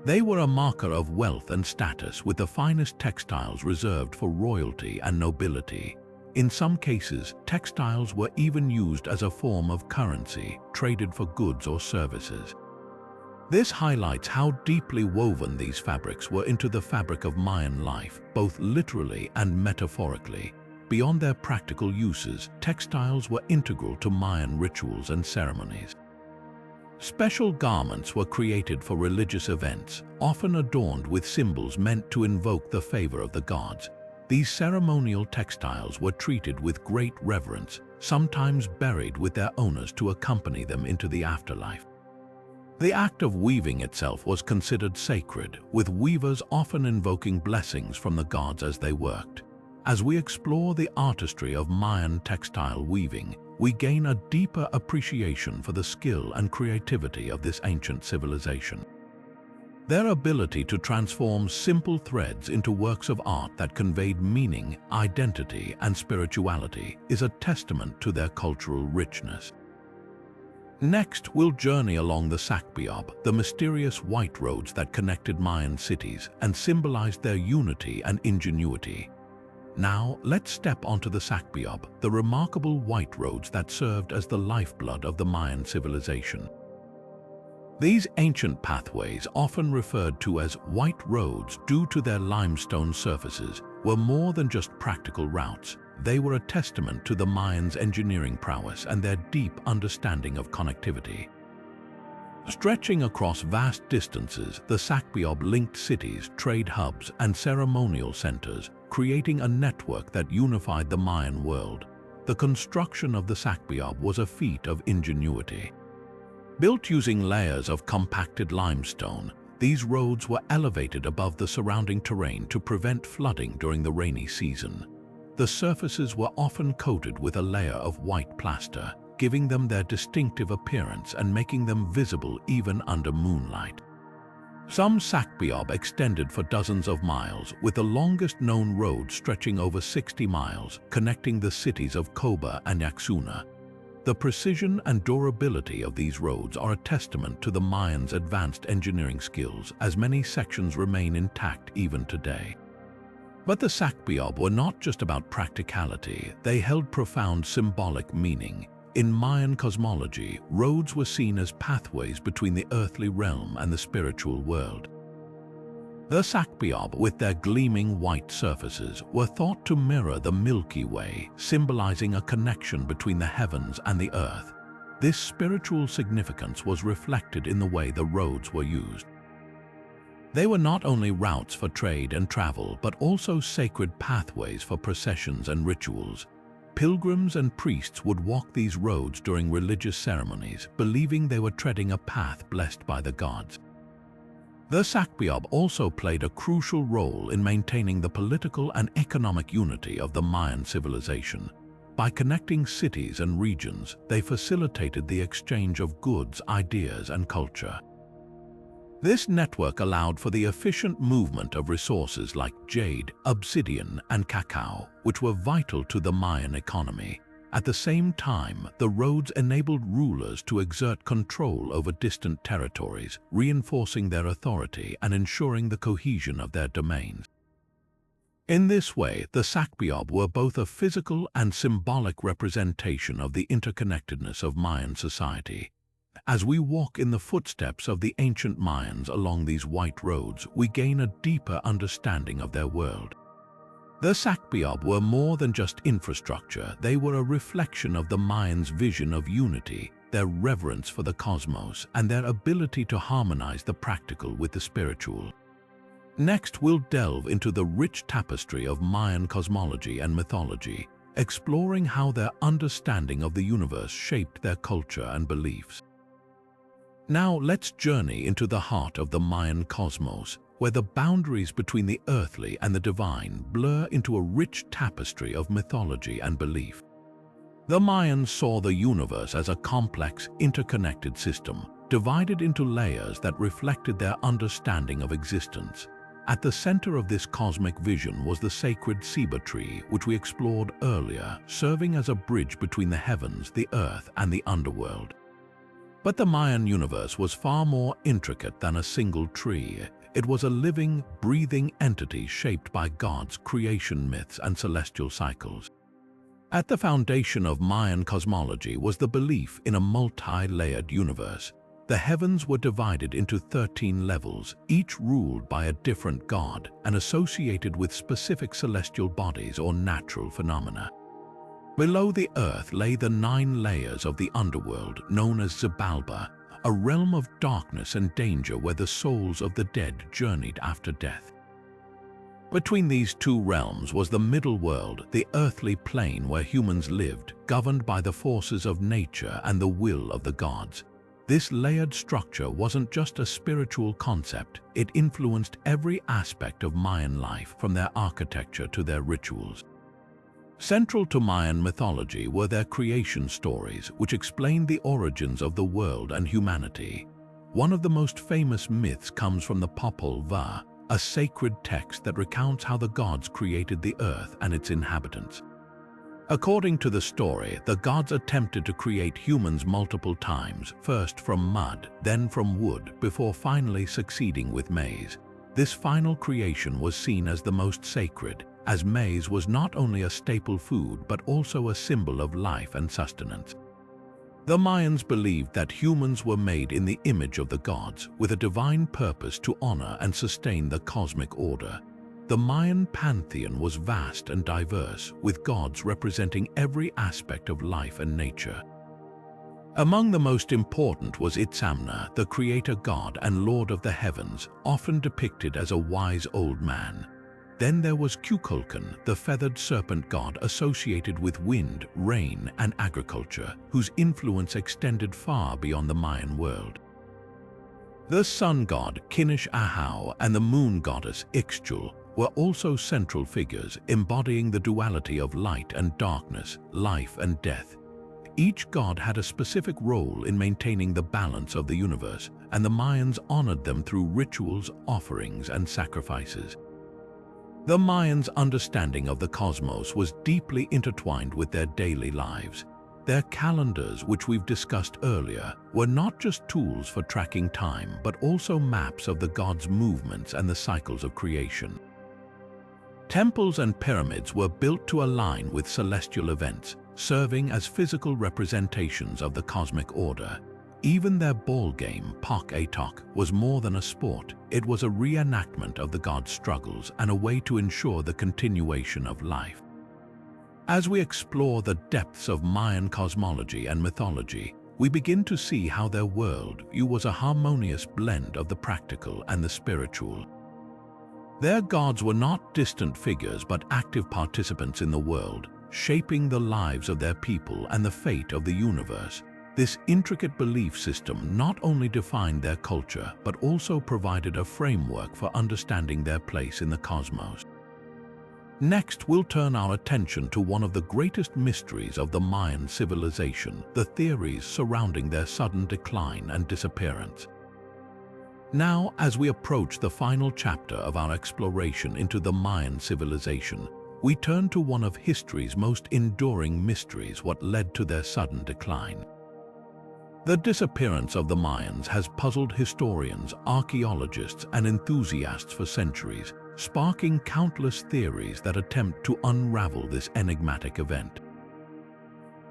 They were a marker of wealth and status, with the finest textiles reserved for royalty and nobility. In some cases, textiles were even used as a form of currency, traded for goods or services. This highlights how deeply woven these fabrics were into the fabric of Mayan life, both literally and metaphorically. Beyond their practical uses, textiles were integral to Mayan rituals and ceremonies. Special garments were created for religious events, often adorned with symbols meant to invoke the favor of the gods. These ceremonial textiles were treated with great reverence, sometimes buried with their owners to accompany them into the afterlife. The act of weaving itself was considered sacred, with weavers often invoking blessings from the gods as they worked. As we explore the artistry of Mayan textile weaving, we gain a deeper appreciation for the skill and creativity of this ancient civilization. Their ability to transform simple threads into works of art that conveyed meaning, identity, and spirituality is a testament to their cultural richness. Next, we'll journey along the Sakbiob, the mysterious white roads that connected Mayan cities and symbolized their unity and ingenuity. Now, let's step onto the Sakbiob, the remarkable white roads that served as the lifeblood of the Mayan civilization. These ancient pathways, often referred to as white roads due to their limestone surfaces, were more than just practical routes. They were a testament to the Mayans' engineering prowess and their deep understanding of connectivity. Stretching across vast distances, the Sakbiob linked cities, trade hubs, and ceremonial centers, creating a network that unified the Mayan world. The construction of the Sakbiob was a feat of ingenuity. Built using layers of compacted limestone, these roads were elevated above the surrounding terrain to prevent flooding during the rainy season. The surfaces were often coated with a layer of white plaster, giving them their distinctive appearance and making them visible even under moonlight. Some Sakbiob extended for dozens of miles, with the longest known road stretching over 60 miles, connecting the cities of Koba and Yaxuna. The precision and durability of these roads are a testament to the Mayans' advanced engineering skills, as many sections remain intact even today. But the Sakbiob were not just about practicality, they held profound symbolic meaning. In Mayan cosmology, roads were seen as pathways between the earthly realm and the spiritual world. The Sakbiob, with their gleaming white surfaces, were thought to mirror the Milky Way, symbolizing a connection between the heavens and the earth. This spiritual significance was reflected in the way the roads were used. They were not only routes for trade and travel, but also sacred pathways for processions and rituals. Pilgrims and priests would walk these roads during religious ceremonies, believing they were treading a path blessed by the gods. The Sakbiob also played a crucial role in maintaining the political and economic unity of the Mayan civilization. By connecting cities and regions, they facilitated the exchange of goods, ideas, and culture. This network allowed for the efficient movement of resources like jade, obsidian, and cacao, which were vital to the Mayan economy. At the same time, the roads enabled rulers to exert control over distant territories, reinforcing their authority and ensuring the cohesion of their domains. In this way, the Sakbiob were both a physical and symbolic representation of the interconnectedness of Mayan society. As we walk in the footsteps of the ancient Mayans along these white roads, we gain a deeper understanding of their world. The Sakbiob were more than just infrastructure. They were a reflection of the Mayans' vision of unity, their reverence for the cosmos, and their ability to harmonize the practical with the spiritual. Next, we'll delve into the rich tapestry of Mayan cosmology and mythology, exploring how their understanding of the universe shaped their culture and beliefs. Now, let's journey into the heart of the Mayan cosmos, where the boundaries between the earthly and the divine blur into a rich tapestry of mythology and belief. The Mayans saw the universe as a complex, interconnected system, divided into layers that reflected their understanding of existence. At the center of this cosmic vision was the sacred ceiba tree, which we explored earlier, serving as a bridge between the heavens, the earth, and the underworld. But the Mayan universe was far more intricate than a single tree. It was a living, breathing entity shaped by God's creation myths and celestial cycles. At the foundation of Mayan cosmology was the belief in a multi-layered universe. The heavens were divided into 13 levels, each ruled by a different god and associated with specific celestial bodies or natural phenomena. Below the earth lay the 9 layers of the underworld, known as Xibalba, a realm of darkness and danger where the souls of the dead journeyed after death. Between these two realms was the middle world, the earthly plane where humans lived, governed by the forces of nature and the will of the gods. This layered structure wasn't just a spiritual concept, it influenced every aspect of Mayan life, from their architecture to their rituals. Central to Mayan mythology were their creation stories, which explained the origins of the world and humanity. One of the most famous myths comes from the Popol Vuh, a sacred text that recounts how the gods created the earth and its inhabitants. According to the story, the gods attempted to create humans multiple times, first from mud, then from wood, before finally succeeding with maize. This final creation was seen as the most sacred, as maize was not only a staple food but also a symbol of life and sustenance. The Mayans believed that humans were made in the image of the gods, with a divine purpose to honor and sustain the cosmic order. The Mayan pantheon was vast and diverse, with gods representing every aspect of life and nature. Among the most important was Itzamna, the creator god and lord of the heavens, often depicted as a wise old man. Then there was Tzolk'in, the feathered serpent god associated with wind, rain, and agriculture, whose influence extended far beyond the Mayan world. The sun god, Kinish-Ahau, and the moon goddess, Ixchel, were also central figures, embodying the duality of light and darkness, life and death. Each god had a specific role in maintaining the balance of the universe, and the Mayans honored them through rituals, offerings, and sacrifices. The Mayans' understanding of the cosmos was deeply intertwined with their daily lives. Their calendars, which we've discussed earlier, were not just tools for tracking time, but also maps of the gods' movements and the cycles of creation. Temples and pyramids were built to align with celestial events, serving as physical representations of the cosmic order. Even their ball game, Pak-a-Tok, was more than a sport. It was a reenactment of the gods' struggles and a way to ensure the continuation of life. As we explore the depths of Mayan cosmology and mythology, we begin to see how their worldview was a harmonious blend of the practical and the spiritual. Their gods were not distant figures but active participants in the world, shaping the lives of their people and the fate of the universe. This intricate belief system not only defined their culture but also provided a framework for understanding their place in the cosmos. Next, we'll turn our attention to one of the greatest mysteries of the Mayan civilization, the theories surrounding their sudden decline and disappearance. Now, as we approach the final chapter of our exploration into the Mayan civilization, we turn to one of history's most enduring mysteries: what led to their sudden decline. The disappearance of the Mayans has puzzled historians, archaeologists, and enthusiasts for centuries. sparking countless theories that attempt to unravel this enigmatic event.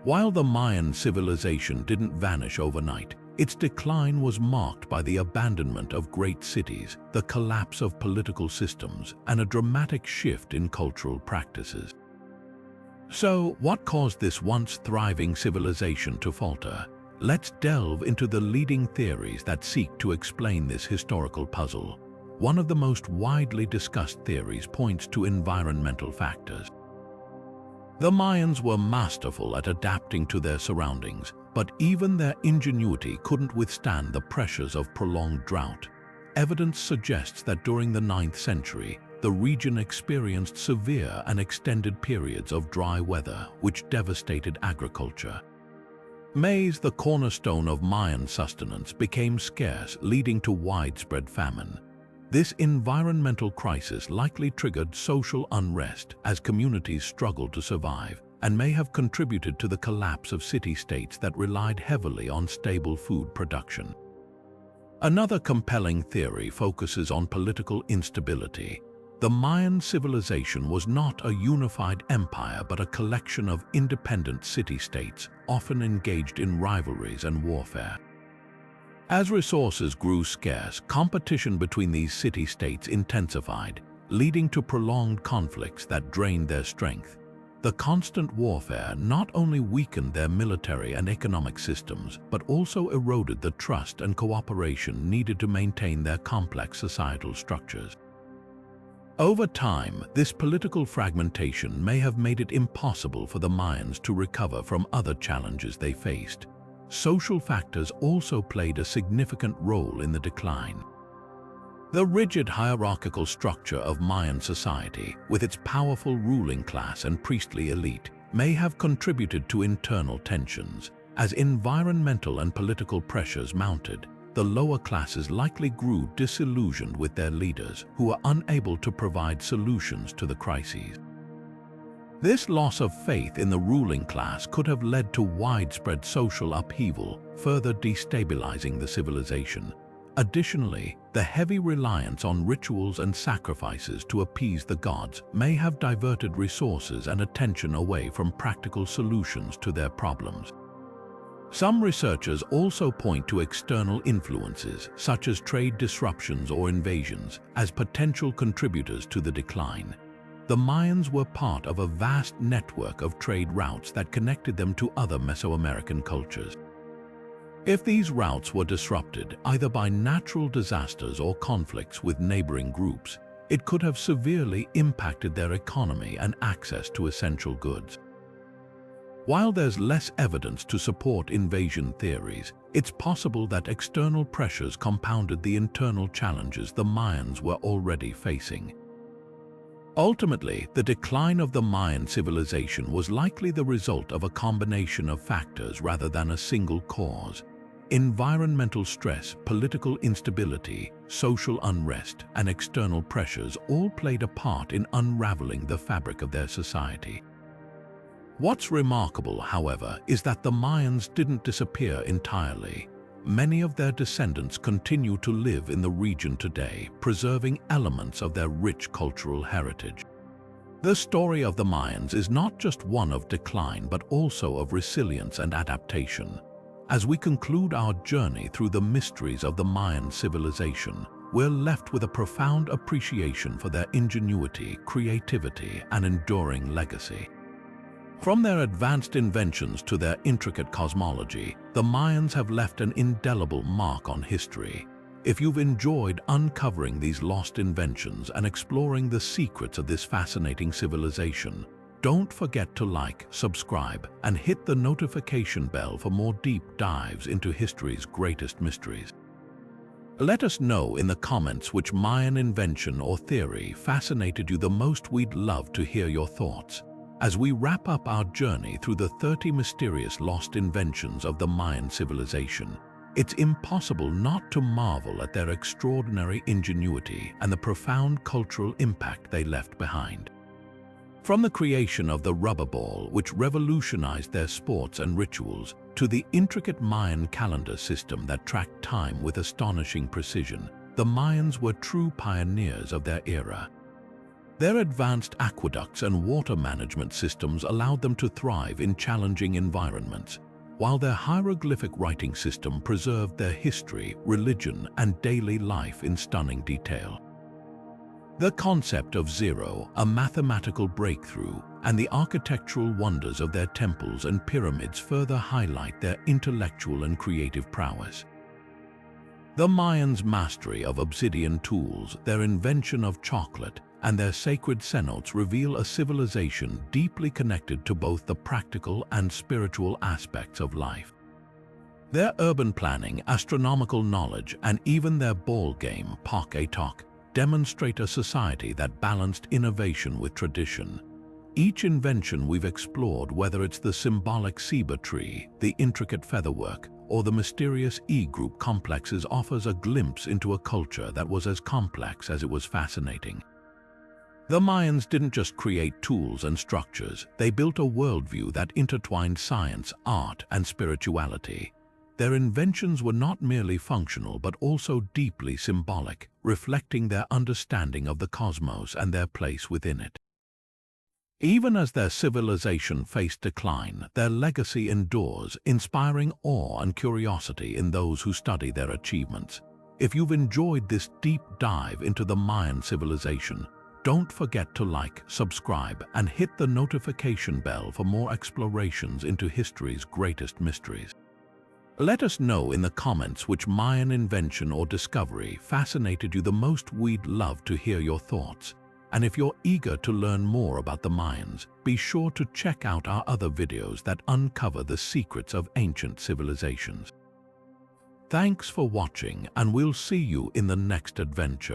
While the Mayan civilization didn't vanish overnight, its decline was marked by the abandonment of great cities, the collapse of political systems, and a dramatic shift in cultural practices. So, what caused this once thriving civilization to falter? Let's delve into the leading theories that seek to explain this historical puzzle. One of the most widely discussed theories points to environmental factors. The Mayans were masterful at adapting to their surroundings, but even their ingenuity couldn't withstand the pressures of prolonged drought. Evidence suggests that during the 9th century, the region experienced severe and extended periods of dry weather, which devastated agriculture. Maize, the cornerstone of Mayan sustenance, became scarce, leading to widespread famine. This environmental crisis likely triggered social unrest as communities struggled to survive, and may have contributed to the collapse of city-states that relied heavily on stable food production. Another compelling theory focuses on political instability. The Mayan civilization was not a unified empire but a collection of independent city-states, often engaged in rivalries and warfare. As resources grew scarce, competition between these city-states intensified, leading to prolonged conflicts that drained their strength. The constant warfare not only weakened their military and economic systems, but also eroded the trust and cooperation needed to maintain their complex societal structures. Over time, this political fragmentation may have made it impossible for the Mayans to recover from other challenges they faced. Social factors also played a significant role in the decline. The rigid hierarchical structure of Mayan society, with its powerful ruling class and priestly elite, may have contributed to internal tensions. As environmental and political pressures mounted, the lower classes likely grew disillusioned with their leaders, who were unable to provide solutions to the crises. This loss of faith in the ruling class could have led to widespread social upheaval, further destabilizing the civilization. Additionally, the heavy reliance on rituals and sacrifices to appease the gods may have diverted resources and attention away from practical solutions to their problems. Some researchers also point to external influences, such as trade disruptions or invasions, as potential contributors to the decline. The Mayans were part of a vast network of trade routes that connected them to other Mesoamerican cultures. If these routes were disrupted, either by natural disasters or conflicts with neighboring groups, it could have severely impacted their economy and access to essential goods. While there's less evidence to support invasion theories, it's possible that external pressures compounded the internal challenges the Mayans were already facing. Ultimately, the decline of the Mayan civilization was likely the result of a combination of factors rather than a single cause. Environmental stress, political instability, social unrest, and external pressures all played a part in unraveling the fabric of their society. What's remarkable, however, is that the Mayans didn't disappear entirely. Many of their descendants continue to live in the region today, preserving elements of their rich cultural heritage. The story of the Mayans is not just one of decline, but also of resilience and adaptation. As we conclude our journey through the mysteries of the Mayan civilization, we're left with a profound appreciation for their ingenuity, creativity, and enduring legacy. From their advanced inventions to their intricate cosmology, the Mayans have left an indelible mark on history. If you've enjoyed uncovering these lost inventions and exploring the secrets of this fascinating civilization, don't forget to like, subscribe, and hit the notification bell for more deep dives into history's greatest mysteries. Let us know in the comments which Mayan invention or theory fascinated you the most. We'd love to hear your thoughts. As we wrap up our journey through the 30 mysterious lost inventions of the Mayan civilization, it's impossible not to marvel at their extraordinary ingenuity and the profound cultural impact they left behind. From the creation of the rubber ball, which revolutionized their sports and rituals, to the intricate Mayan calendar system that tracked time with astonishing precision, the Mayans were true pioneers of their era. Their advanced aqueducts and water management systems allowed them to thrive in challenging environments, while their hieroglyphic writing system preserved their history, religion, and daily life in stunning detail. The concept of zero, a mathematical breakthrough, and the architectural wonders of their temples and pyramids further highlight their intellectual and creative prowess. The Mayans' mastery of obsidian tools, their invention of chocolate, and their sacred cenotes reveal a civilization deeply connected to both the practical and spiritual aspects of life. Their urban planning, astronomical knowledge, and even their ball game, Pak-a-Tok, demonstrate a society that balanced innovation with tradition. Each invention we've explored, whether it's the symbolic ceiba tree, the intricate featherwork, or the mysterious E-group complexes, offers a glimpse into a culture that was as complex as it was fascinating. The Mayans didn't just create tools and structures, they built a worldview that intertwined science, art, and spirituality. Their inventions were not merely functional but also deeply symbolic, reflecting their understanding of the cosmos and their place within it. Even as their civilization faced decline, their legacy endures, inspiring awe and curiosity in those who study their achievements. If you've enjoyed this deep dive into the Mayan civilization, don't forget to like, subscribe, and hit the notification bell for more explorations into history's greatest mysteries. Let us know in the comments which Mayan invention or discovery fascinated you the most. We'd love to hear your thoughts. And if you're eager to learn more about the Mayans, be sure to check out our other videos that uncover the secrets of ancient civilizations. Thanks for watching, and we'll see you in the next adventure.